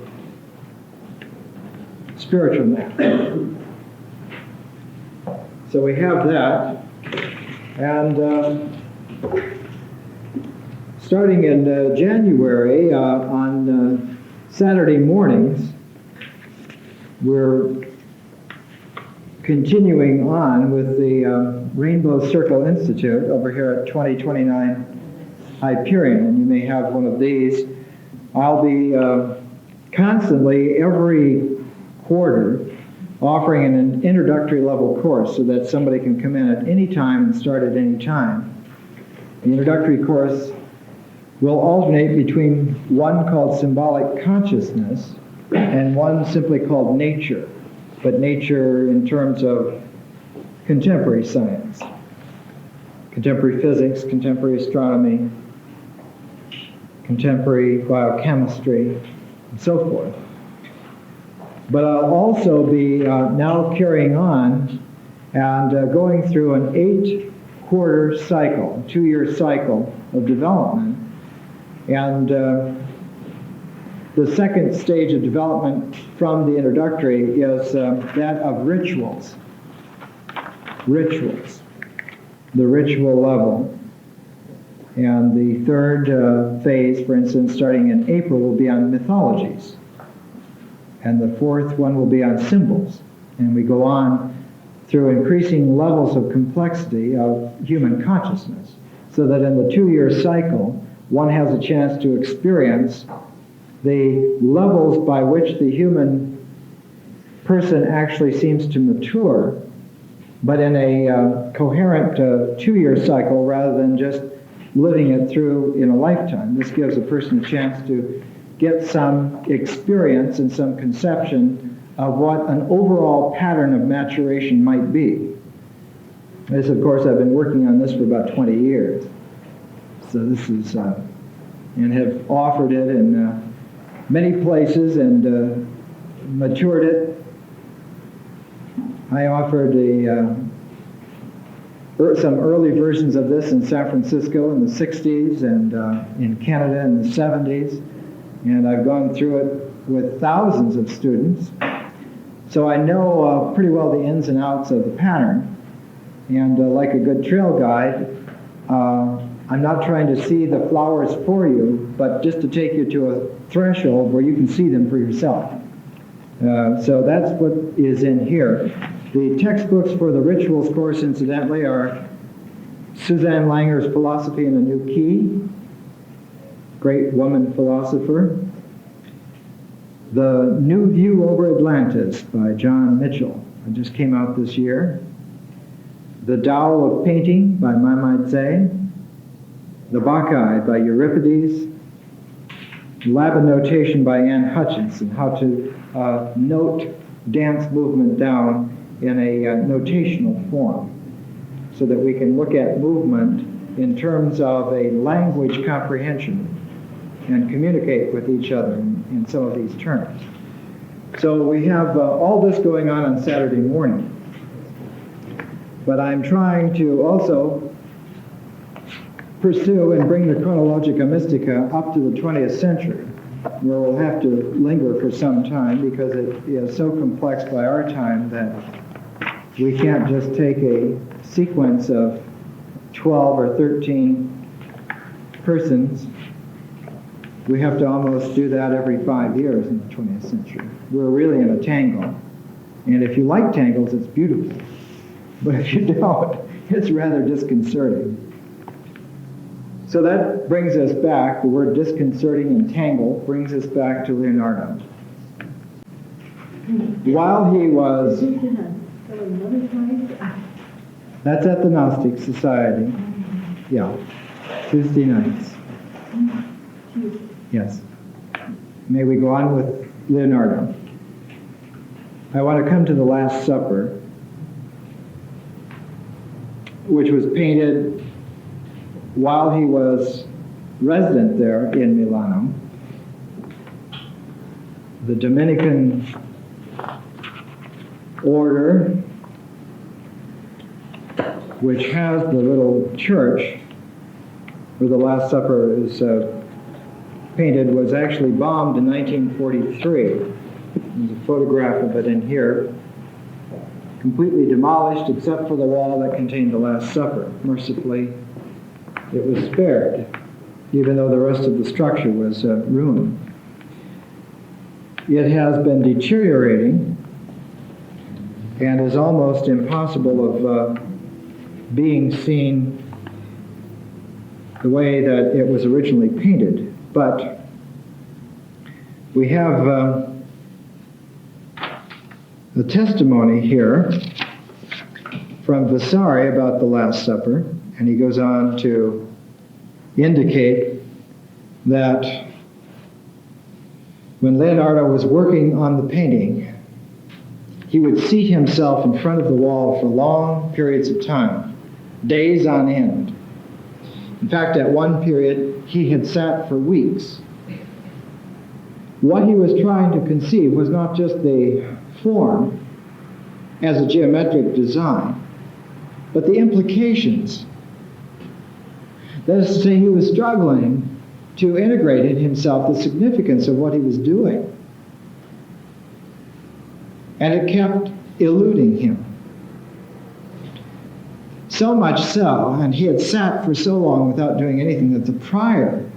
spiritual man. So we have that, and starting in January, on Saturday mornings, we're continuing on with the Rainbow Circle Institute over here at 2029 Hyperion, and you may have one of these. I'll be constantly, every quarter, offering an introductory level course so that somebody can come in at any time and start at any time. The introductory course will alternate between one called symbolic consciousness and one simply called nature, but nature in terms of contemporary science, contemporary physics, contemporary astronomy, contemporary biochemistry, and so forth. But I'll also be now carrying on and going through an 8-quarter cycle, 2-year cycle of development. And the second stage of development from the introductory is that of rituals. Rituals, the ritual level. And the third phase, for instance, starting in April, will be on mythologies. And the fourth one will be on symbols. And we go on through increasing levels of complexity of human consciousness, so that in the 2-year cycle, one has a chance to experience the levels by which the human person actually seems to mature, but in a coherent 2-year cycle rather than just living it through in a lifetime. This gives a person a chance to get some experience and some conception of what an overall pattern of maturation might be. This, of course, I've been working on this for about 20 years. So this is, and have offered it in many places and matured it. I offered some early versions of this in San Francisco in the 60s and in Canada in the 70s. And I've gone through it with thousands of students. So I know pretty well the ins and outs of the pattern. And like a good trail guide, I'm not trying to see the flowers for you, but just to take you to a threshold where you can see them for yourself. So that's what is in here. The textbooks for the rituals course, incidentally, are Suzanne Langer's Philosophy in a New Key, great woman philosopher. The New View Over Atlantis by John Mitchell. It just came out this year. The Tao of Painting by Maimai Tse. The Bacchae by Euripides. Lab Notation by Ann Hutchinson, how to note dance movement down in a notational form so that we can look at movement in terms of a language comprehension and communicate with each other in some of these terms. So we have all this going on Saturday morning. But I'm trying to also pursue and bring the Chronologica Mystica up to the 20th century, where we'll have to linger for some time because it is so complex by our time that we can't just take a sequence of 12 or 13 persons. We have to almost do that every 5 years in the 20th century. We're really in a tangle. And if you like tangles, it's beautiful. But if you don't, it's rather disconcerting. So that brings us back, the word disconcerting and tangle brings us back to Leonardo. While he was... That's at the Gnostic Society. Yeah, Tuesday nights. Yes. May we go on with Leonardo. I want to come to the Last Supper, which was painted while he was resident there in Milano. The Dominican order, which has the little church where the Last Supper is painted, was actually bombed in 1943. There's a photograph of it in here. Completely demolished except for the wall that contained the Last Supper. Mercifully, it was spared, even though the rest of the structure was ruined. It has been deteriorating and is almost impossible of being seen the way that it was originally painted. But we have the testimony here from Vasari about the Last Supper, and he goes on to indicate that when Leonardo was working on the painting, he would seat himself in front of the wall for long periods of time, days on end. In fact, at one period, he had sat for weeks. What he was trying to conceive was not just the form as a geometric design, but the implications. That is to say, he was struggling to integrate in himself the significance of what he was doing. And it kept eluding him. So much so, and he had sat for so long without doing anything, that the prior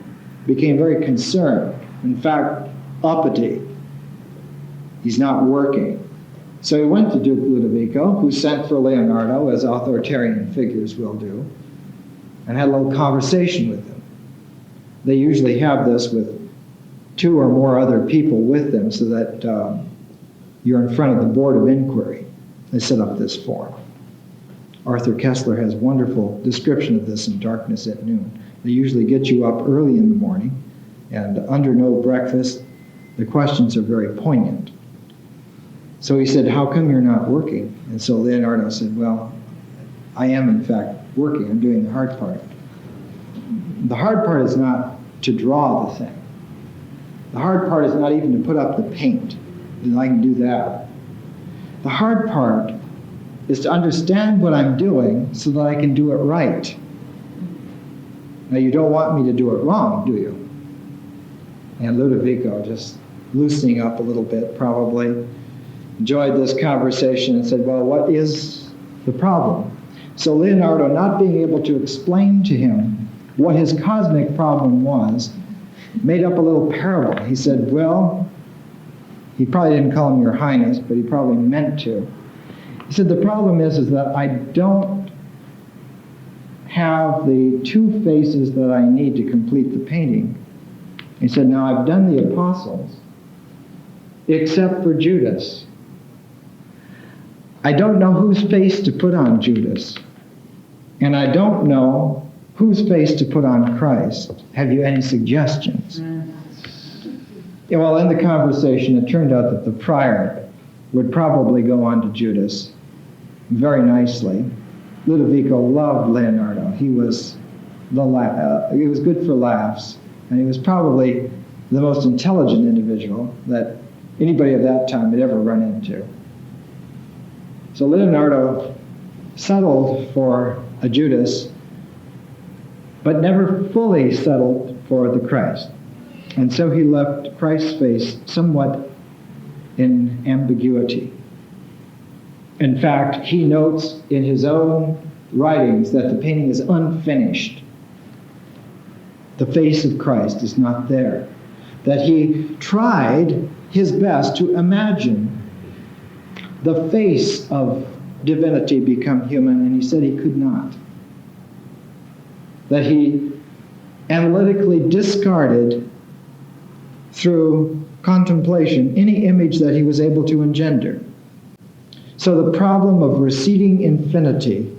became very concerned. In fact, uppity. He's not working. So he went to Duke Ludovico, who sent for Leonardo, as authoritarian figures will do, and had a little conversation with him. They usually have this with 2 or more other people with them, so that you're in front of the board of inquiry. They set up this forum. Arthur Kessler has a wonderful description of this in Darkness at Noon. They usually get you up early in the morning, and under no breakfast, the questions are very poignant. So he said, "How come you're not working?" And so Leonardo said, "Well, I am in fact working. I'm doing the hard part." The hard part is not to draw the thing. The hard part is not even to put up the paint. And I can do that. The hard part is to understand what I'm doing so that I can do it right. Now, you don't want me to do it wrong, do you? And Ludovico, just loosening up a little bit, probably enjoyed this conversation and said, "Well, what is the problem?" So Leonardo, not being able to explain to him what his cosmic problem was, made up a little parable. He said, "Well," he probably didn't call him Your Highness, but he probably meant to. He said, "The problem is that I don't have the 2 faces that I need to complete the painting." He said, "Now I've done the apostles, except for Judas. I don't know whose face to put on Judas, and I don't know whose face to put on Christ. Have you any suggestions?" Yeah, well, in the conversation, it turned out that the prior would probably go on to Judas very nicely. Ludovico loved Leonardo. He was good for laughs, and he was probably the most intelligent individual that anybody of that time had ever run into. So Leonardo settled for a Judas, but never fully settled for the Christ. And so he left Christ's face somewhat in ambiguity. In fact, he notes in his own writings that the painting is unfinished. The face of Christ is not there. That he tried his best to imagine the face of divinity become human, and he said he could not. That he analytically discarded through contemplation any image that he was able to engender. So the problem of receding infinity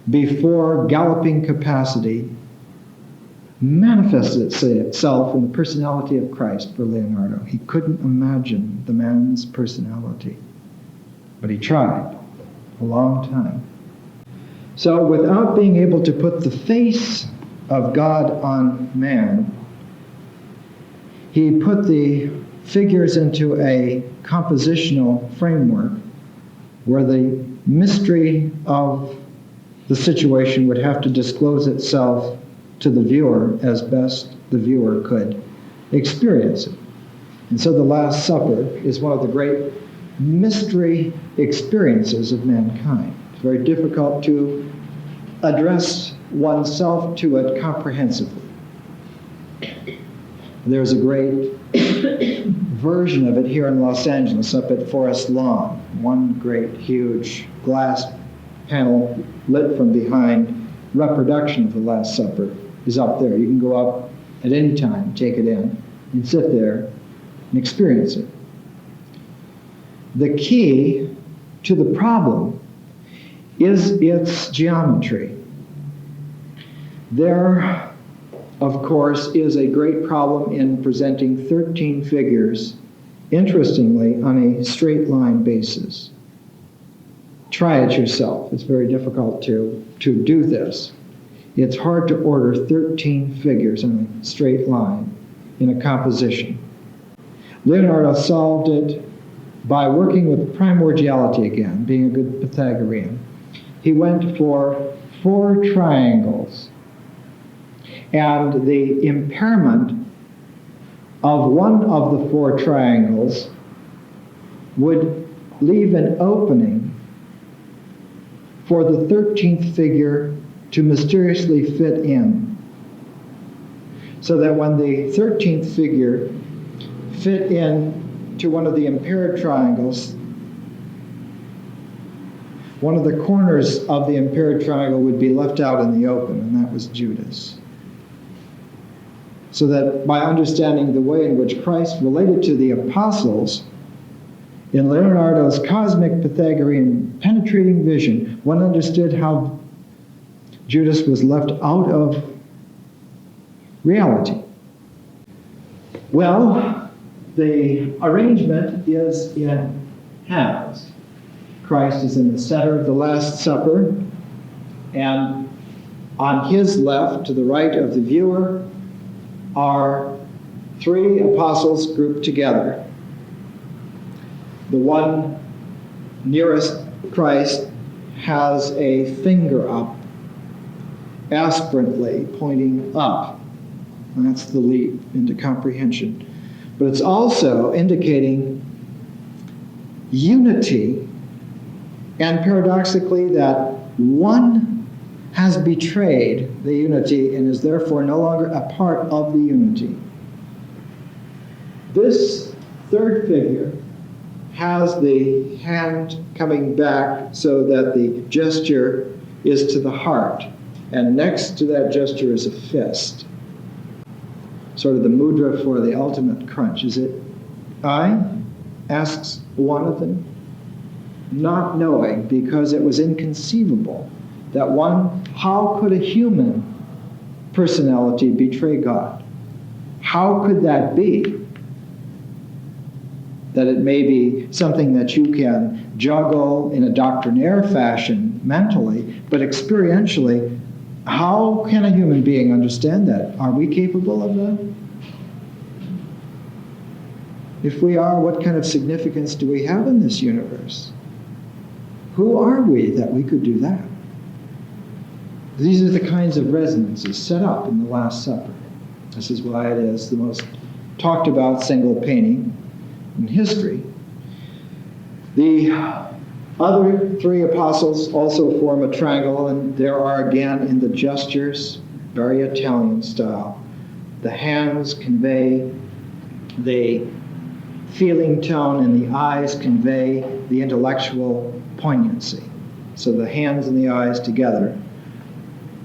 before galloping capacity manifested itself in the personality of Christ for Leonardo. He couldn't imagine the man's personality, but he tried a long time. So without being able to put the face of God on man, he put the figures into a compositional framework where the mystery of the situation would have to disclose itself to the viewer as best the viewer could experience it. And so the Last Supper is one of the great mystery experiences of mankind. It's very difficult to address oneself to it comprehensively. There's a great version of it here in Los Angeles up at Forest Lawn. One great, huge glass panel lit from behind reproduction of the Last Supper is up there. You can go up at any time, take it in, and sit there and experience it. The key to the problem is its geometry. There, of course, is a great problem in presenting 13 figures, interestingly, on a straight line basis. Try it yourself. It's very difficult to do this. It's hard to order 13 figures on a straight line in a composition. Leonardo solved it by working with primordiality again, being a good Pythagorean. He went for 4 triangles, and the impairment of one of the 4 triangles would leave an opening for the 13th figure to mysteriously fit in, so that when the 13th figure fit in to one of the impaired triangles, one of the corners of the impaired triangle would be left out in the open, and that was Judas. So that by understanding the way in which Christ related to the apostles, in Leonardo's cosmic Pythagorean penetrating vision, one understood how Judas was left out of reality. Well, the arrangement is in halves. Christ is in the center of the Last Supper, and on his left, to the right of the viewer, are 3 apostles grouped together. The one nearest Christ has a finger up, aspirantly pointing up. And that's the leap into comprehension. But it's also indicating unity, and paradoxically that one has betrayed the unity and is therefore no longer a part of the unity. This 3rd figure has the hand coming back so that the gesture is to the heart, and next to that gesture is a fist. Sort of the mudra for the ultimate crunch. Is it I? Asks one of them, not knowing, because it was inconceivable that how could a human personality betray God? How could that be? That it may be something that you can juggle in a doctrinaire fashion mentally, but experientially, how can a human being understand that? Are we capable of that? If we are, what kind of significance do we have in this universe? Who are we that we could do that? These are the kinds of resonances set up in the Last Supper. This is why it is the most talked about single painting in history. The other 3 apostles also form a triangle, and there are again in the gestures, very Italian style. The hands convey the feeling tone, and the eyes convey the intellectual poignancy. So the hands and the eyes together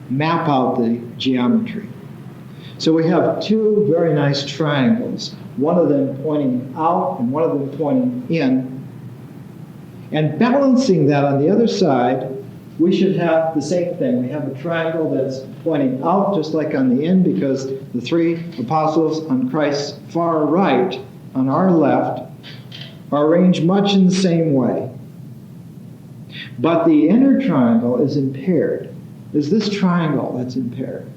map out the geometry. So we have 2 very nice triangles, one of them pointing out and one of them pointing in. And balancing that on the other side, we should have the same thing. We have a triangle that's pointing out just like on the in, because the 3 apostles on Christ's far right, on our left, are arranged much in the same way. But the inner triangle is impaired. Is this triangle that's impaired?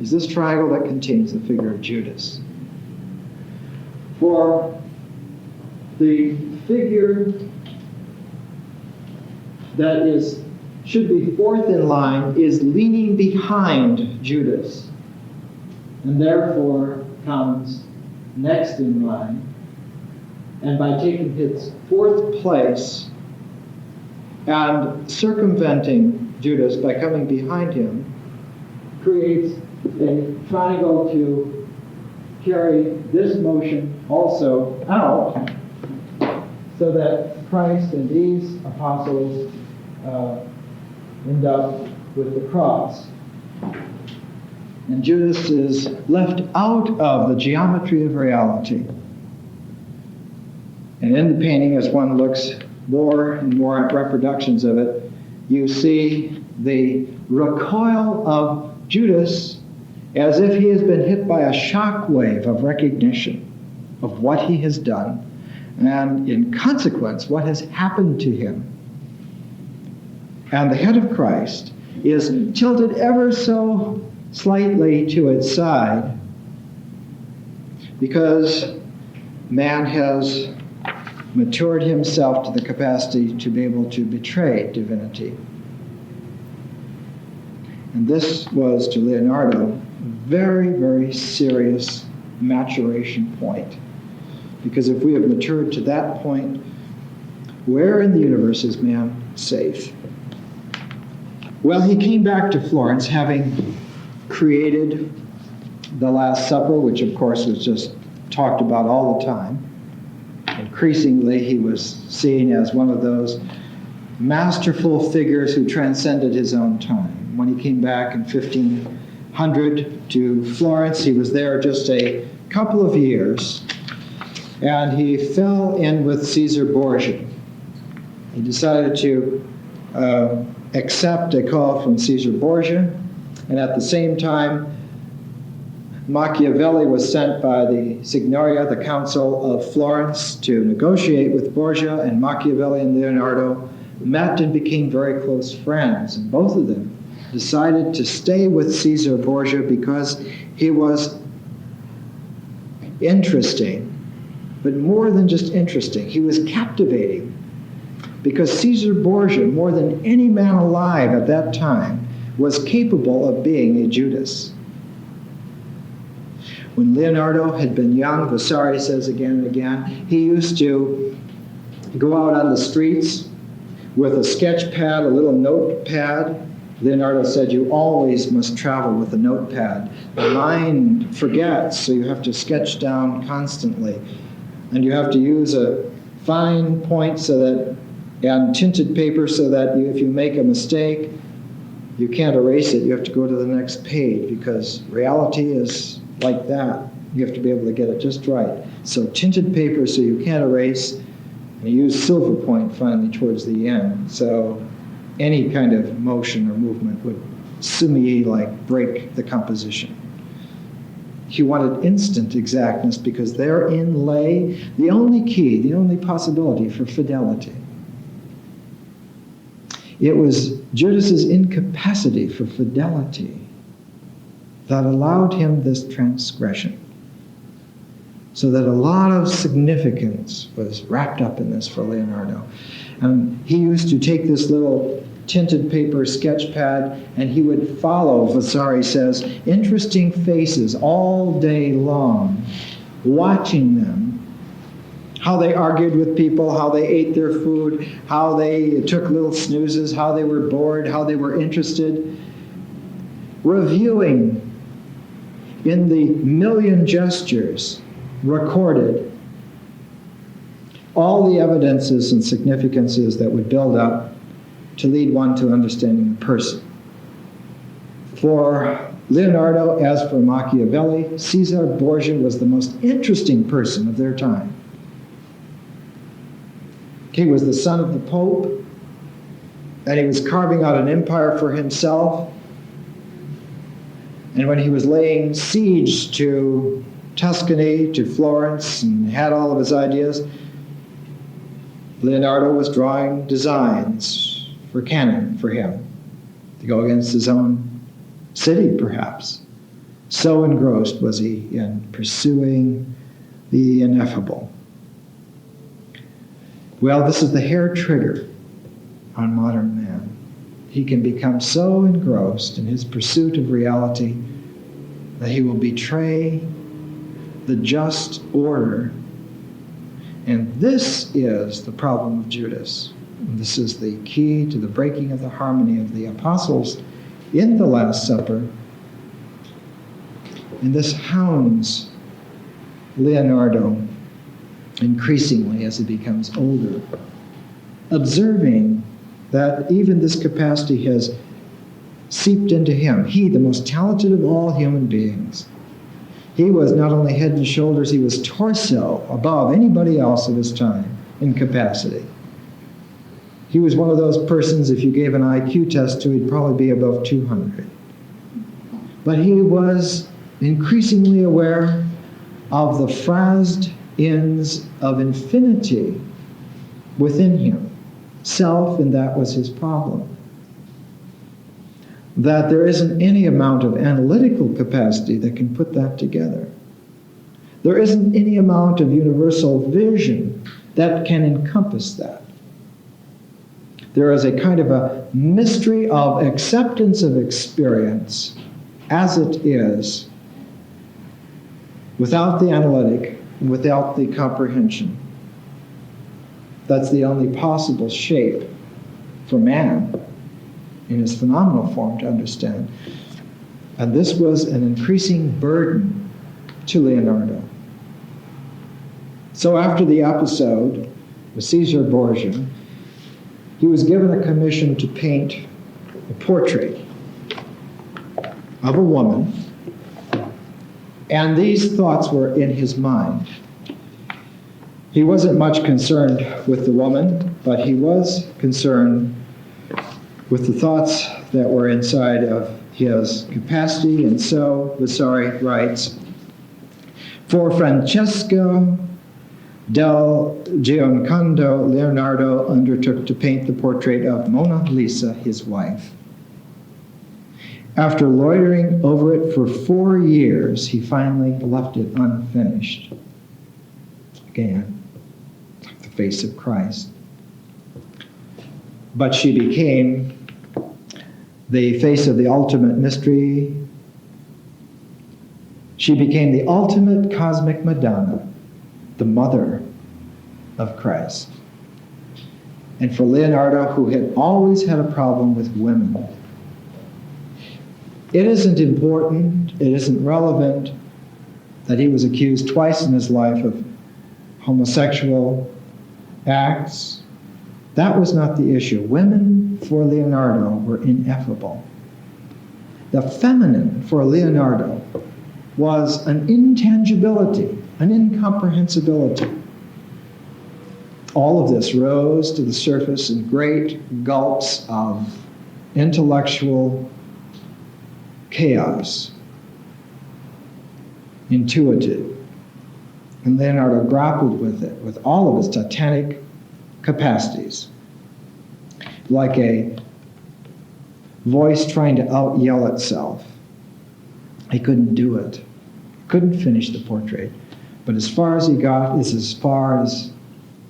Is this triangle that contains the figure of Judas? For the figure that should be 4th in line is leaning behind Judas, and therefore comes next in line, and by taking his 4th place and circumventing Judas by coming behind him, creates a triangle to carry this motion also out, so that Christ and these apostles end up with the cross. And Judas is left out of the geometry of reality. And in the painting, as one looks more and more at reproductions of it, you see the recoil of Judas as if he has been hit by a shock wave of recognition of what he has done, and in consequence, what has happened to him. And the head of Christ is tilted ever so slightly to its side because man has matured himself to the capacity to be able to betray divinity. And this was, to Leonardo, a very, very serious maturation point. Because if we have matured to that point, where in the universe is man safe? Well, he came back to Florence having created the Last Supper, which of course was just talked about all the time. Increasingly, he was seen as one of those masterful figures who transcended his own time. When he came back in 1500 to Florence, he was there just a couple of years, and he fell in with Caesar Borgia. He decided to accept a call from Caesar Borgia, and at the same time, Machiavelli was sent by the Signoria, the Council of Florence, to negotiate with Borgia, and Machiavelli and Leonardo met and became very close friends, and both of them decided to stay with Caesar Borgia because he was interesting, but more than just interesting, he was captivating. Because Caesar Borgia, more than any man alive at that time, was capable of being a Judas. When Leonardo had been young, Vasari says again and again, he used to go out on the streets with a sketch pad, a little notepad. Leonardo said, you always must travel with a notepad. The mind forgets, so you have to sketch down constantly. And you have to use a fine point and tinted paper so that if you make a mistake, you can't erase it. You have to go to the next page because reality is like that. You have to be able to get it just right. So tinted paper so you can't erase, and you use silver point finally towards the end. So any kind of motion or movement would like break the composition. He wanted instant exactness because therein lay the only key, the only possibility for fidelity. It was Judas's incapacity for fidelity that allowed him this transgression. So that a lot of significance was wrapped up in this for Leonardo. And he used to take this little tinted paper sketch pad and he would follow, Vasari says, interesting faces all day long, watching them. How they argued with people, how they ate their food, how they took little snoozes, how they were bored, how they were interested. Reviewing in the million gestures recorded all the evidences and significances that would build up to lead one to understanding the person. For Leonardo, as for Machiavelli, Caesar Borgia was the most interesting person of their time. He was the son of the Pope, and he was carving out an empire for himself. And when he was laying siege to Tuscany, to Florence, and had all of his ideas, Leonardo was drawing designs for cannon for him to go against his own city, perhaps. So engrossed was he in pursuing the ineffable. Well, this is the hair trigger on modern man. He can become so engrossed in his pursuit of reality that he will betray the just order. And this is the problem of Judas. And this is the key to the breaking of the harmony of the apostles in the Last Supper. And this hounds Leonardo increasingly as he becomes older, observing that even this capacity has seeped into him. He, the most talented of all human beings, He was not only head and shoulders, he was torso above anybody else of his time in capacity. He was one of those persons, if you gave an IQ test to, he'd probably be above 200. But he was increasingly aware of the phrased ends of infinity within him, self, and that was his problem. That there isn't any amount of analytical capacity that can put that together. There isn't any amount of universal vision that can encompass that. There is a kind of a mystery of acceptance of experience as it is, without the analytic, without the comprehension. That's the only possible shape for man in his phenomenal form to understand. And this was an increasing burden to Leonardo. So after the episode with Caesar Borgia, he was given a commission to paint a portrait of a woman, and these thoughts were in his mind. He wasn't much concerned with the woman, but he was concerned with the thoughts that were inside of his capacity, and so Vasari writes, "For Francesco del Giocondo, Leonardo undertook to paint the portrait of Mona Lisa, his wife. After loitering over it for 4 years, he finally left it unfinished." Again, the face of Christ. But she became the face of the ultimate mystery. She became the ultimate cosmic Madonna, the mother of Christ. And for Leonardo, who had always had a problem with women, it isn't important, it isn't relevant that he was accused twice in his life of homosexual acts. That was not the issue. Women for Leonardo were ineffable. The feminine for Leonardo was an intangibility, an incomprehensibility. All of this rose to the surface in great gulps of intellectual chaos, intuitive. And Leonardo grappled with it, with all of his titanic capacities, like a voice trying to out-yell itself. He couldn't do it, couldn't finish the portrait. But as far as he got is as far as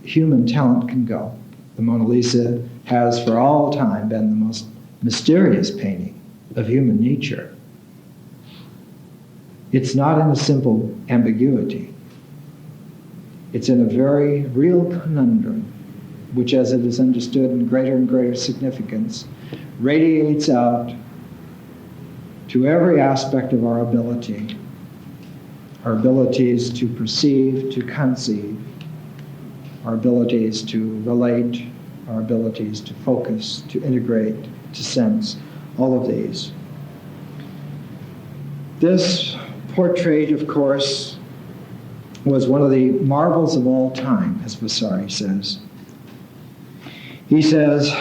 human talent can go. The Mona Lisa has for all time been the most mysterious painting of human nature. It's not in a simple ambiguity. It's in a very real conundrum, which, as it is understood in greater and greater significance, radiates out to every aspect of our ability, our abilities to perceive, to conceive, our abilities to relate, our abilities to focus, to integrate, to sense, all of these. This portrait, of course, was one of the marvels of all time, as Vasari says. He says,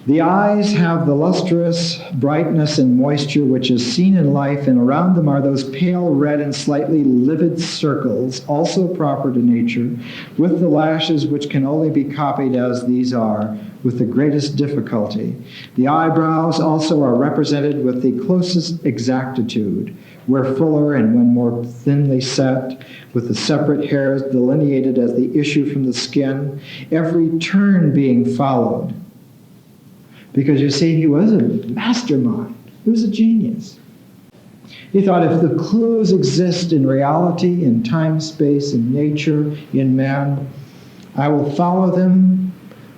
"The eyes have the lustrous brightness and moisture which is seen in life, and around them are those pale red and slightly livid circles, also proper to nature, with the lashes which can only be copied as these are, with the greatest difficulty. The eyebrows also are represented with the closest exactitude, where fuller and when more thinly set, with the separate hairs delineated as the issue from the skin, every turn being followed." Because you see, he was a mastermind. He was a genius. He thought, if the clues exist in reality, in time, space, in nature, in man, I will follow them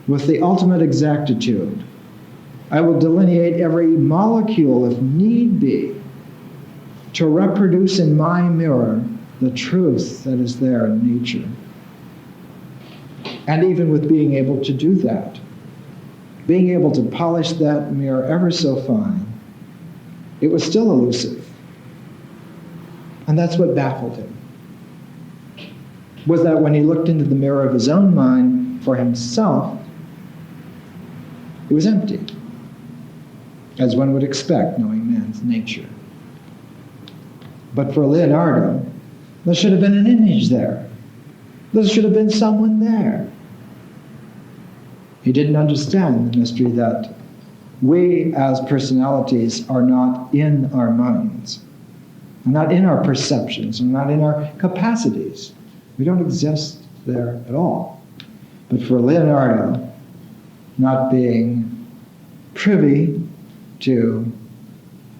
with the ultimate exactitude. I will delineate every molecule, if need be, to reproduce in my mirror the truth that is there in nature. And even with being able to do that, being able to polish that mirror ever so fine, it was still elusive. And that's what baffled him, was that when he looked into the mirror of his own mind for himself, it was empty, as one would expect, knowing man's nature. But for Leonardo, there should have been an image there. There should have been someone there. He didn't understand the mystery that we as personalities are not in our minds, and not in our perceptions, and not in our capacities. We don't exist there at all. But for Leonardo, not being privy to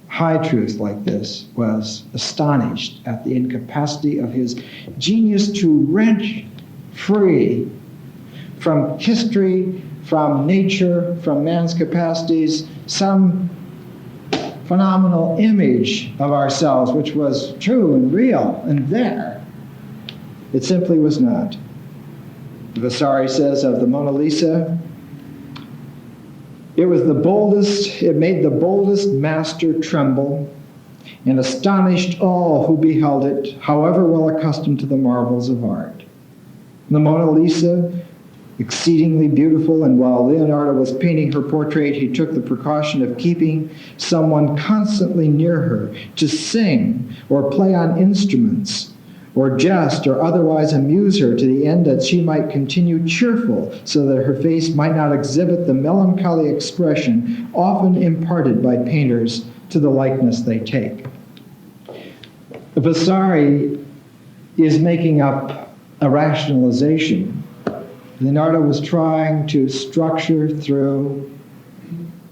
high truth like this, was astonished at the incapacity of his genius to wrench free from history, from nature, from man's capacities, some phenomenal image of ourselves which was true and real and there. It simply was not. Vasari says of the Mona Lisa, it made the boldest master tremble and astonished all who beheld it, however well accustomed to the marvels of art. The Mona Lisa, exceedingly beautiful, and while Leonardo was painting her portrait, he took the precaution of keeping someone constantly near her to sing or play on instruments or jest or otherwise amuse her to the end that she might continue cheerful, so that her face might not exhibit the melancholy expression often imparted by painters to the likeness they take. Vasari is making up a rationalization. Leonardo was trying to structure through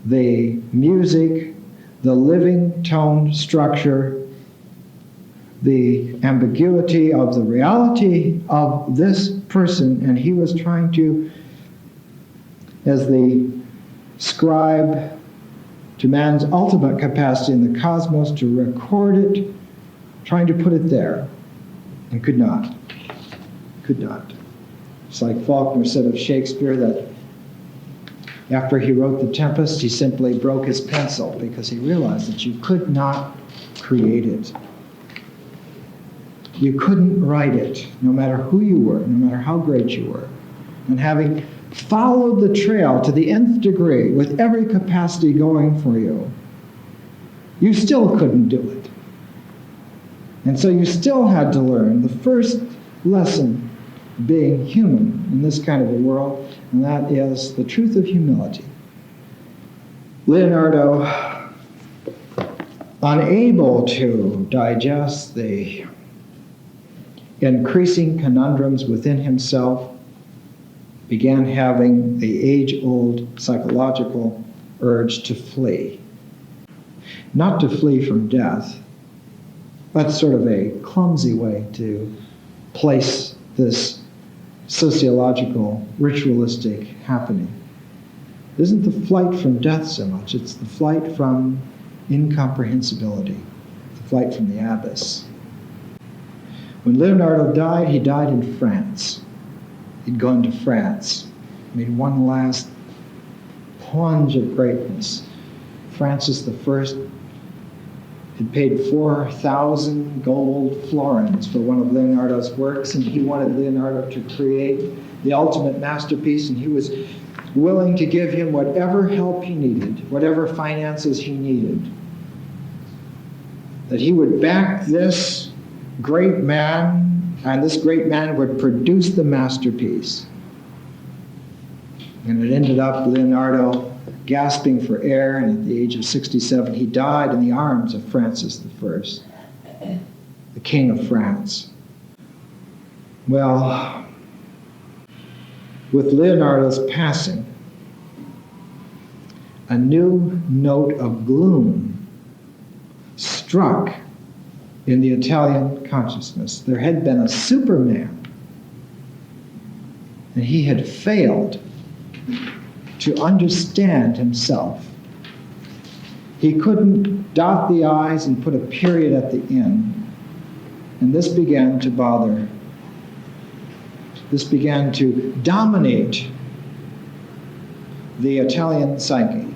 the music, the living tone structure, the ambiguity of the reality of this person, and he was trying to, as the scribe to man's ultimate capacity in the cosmos, to record it, trying to put it there, and could not. Could not. It's like Faulkner said of Shakespeare that after he wrote The Tempest, he simply broke his pencil because he realized that you could not create it. You couldn't write it, no matter who you were, no matter how great you were. And having followed the trail to the nth degree with every capacity going for you, you still couldn't do it. And so you still had to learn the first lesson being human in this kind of a world, and that is the truth of humility. Leonardo, unable to digest the increasing conundrums within himself, began having the age-old psychological urge to flee. Not to flee from death. That's sort of a clumsy way to place this sociological, ritualistic happening. It isn't the flight from death so much, it's the flight from incomprehensibility, the flight from the abyss. When Leonardo died, he died in France. He'd gone to France, made one last plunge of greatness. Francis I had paid 4,000 gold florins for one of Leonardo's works, and he wanted Leonardo to create the ultimate masterpiece, and he was willing to give him whatever help he needed, whatever finances he needed. That he would back this great man, and this great man would produce the masterpiece. And it ended up Leonardo gasping for air, and at the age of 67, he died in the arms of Francis I, the King of France. Well, with Leonardo's passing, a new note of gloom struck in the Italian consciousness. There had been a Superman, and he had failed to understand himself. He couldn't dot the I's and put a period at the end. And this began to bother. This began to dominate the Italian psyche.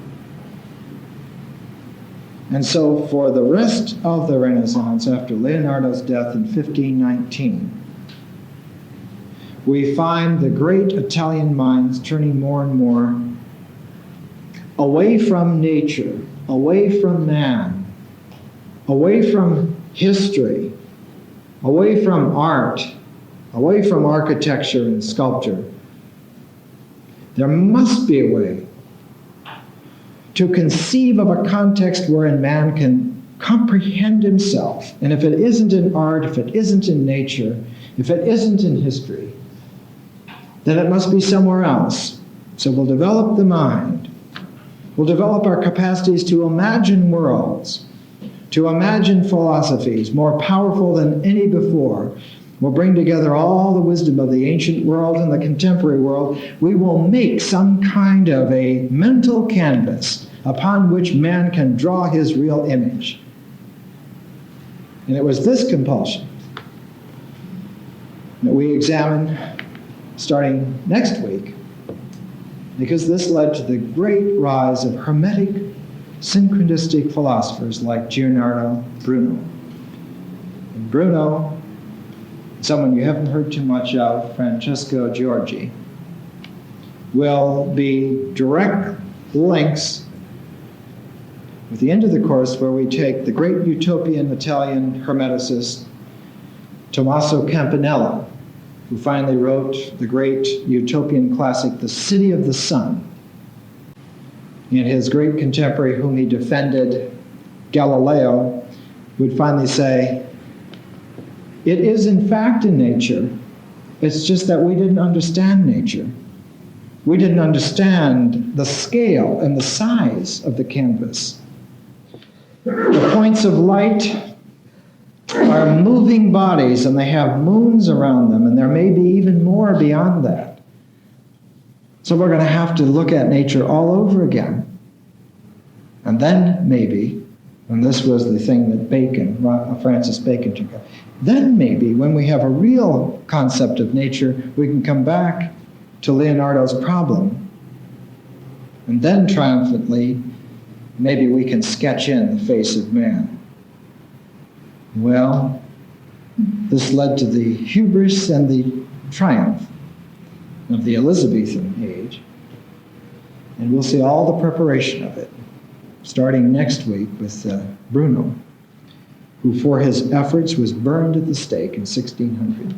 And so for the rest of the Renaissance, after Leonardo's death in 1519, we find the great Italian minds turning more and more away from nature, away from man, away from history, away from art, away from architecture and sculpture. There must be a way to conceive of a context wherein man can comprehend himself. And if it isn't in art, if it isn't in nature, if it isn't in history, then it must be somewhere else. So we'll develop the mind. We'll develop our capacities to imagine worlds, to imagine philosophies more powerful than any before. We'll bring together all the wisdom of the ancient world and the contemporary world. We will make some kind of a mental canvas upon which man can draw his real image. And it was this compulsion that we examine starting next week, because this led to the great rise of Hermetic, synchronistic philosophers like Leonardo, Bruno. And Bruno, someone you haven't heard too much of, Francesco Giorgi, will be direct links with the end of the course where we take the great utopian Italian Hermeticist Tommaso Campanella, who finally wrote the great utopian classic, The City of the Sun, and his great contemporary whom he defended, Galileo, would finally say, it is in fact in nature, it's just that we didn't understand nature. We didn't understand the scale and the size of the canvas. The points of light are moving bodies, and they have moons around them, and there may be even more beyond that. So we're going to have to look at nature all over again. And then maybe, and this was the thing that Francis Bacon took up, then maybe when we have a real concept of nature, we can come back to Leonardo's problem. And then triumphantly, maybe we can sketch in the face of man. Well, this led to the hubris and the triumph of the Elizabethan age. And we'll see all the preparation of it, starting next week with Bruno, who for his efforts was burned at the stake in 1600.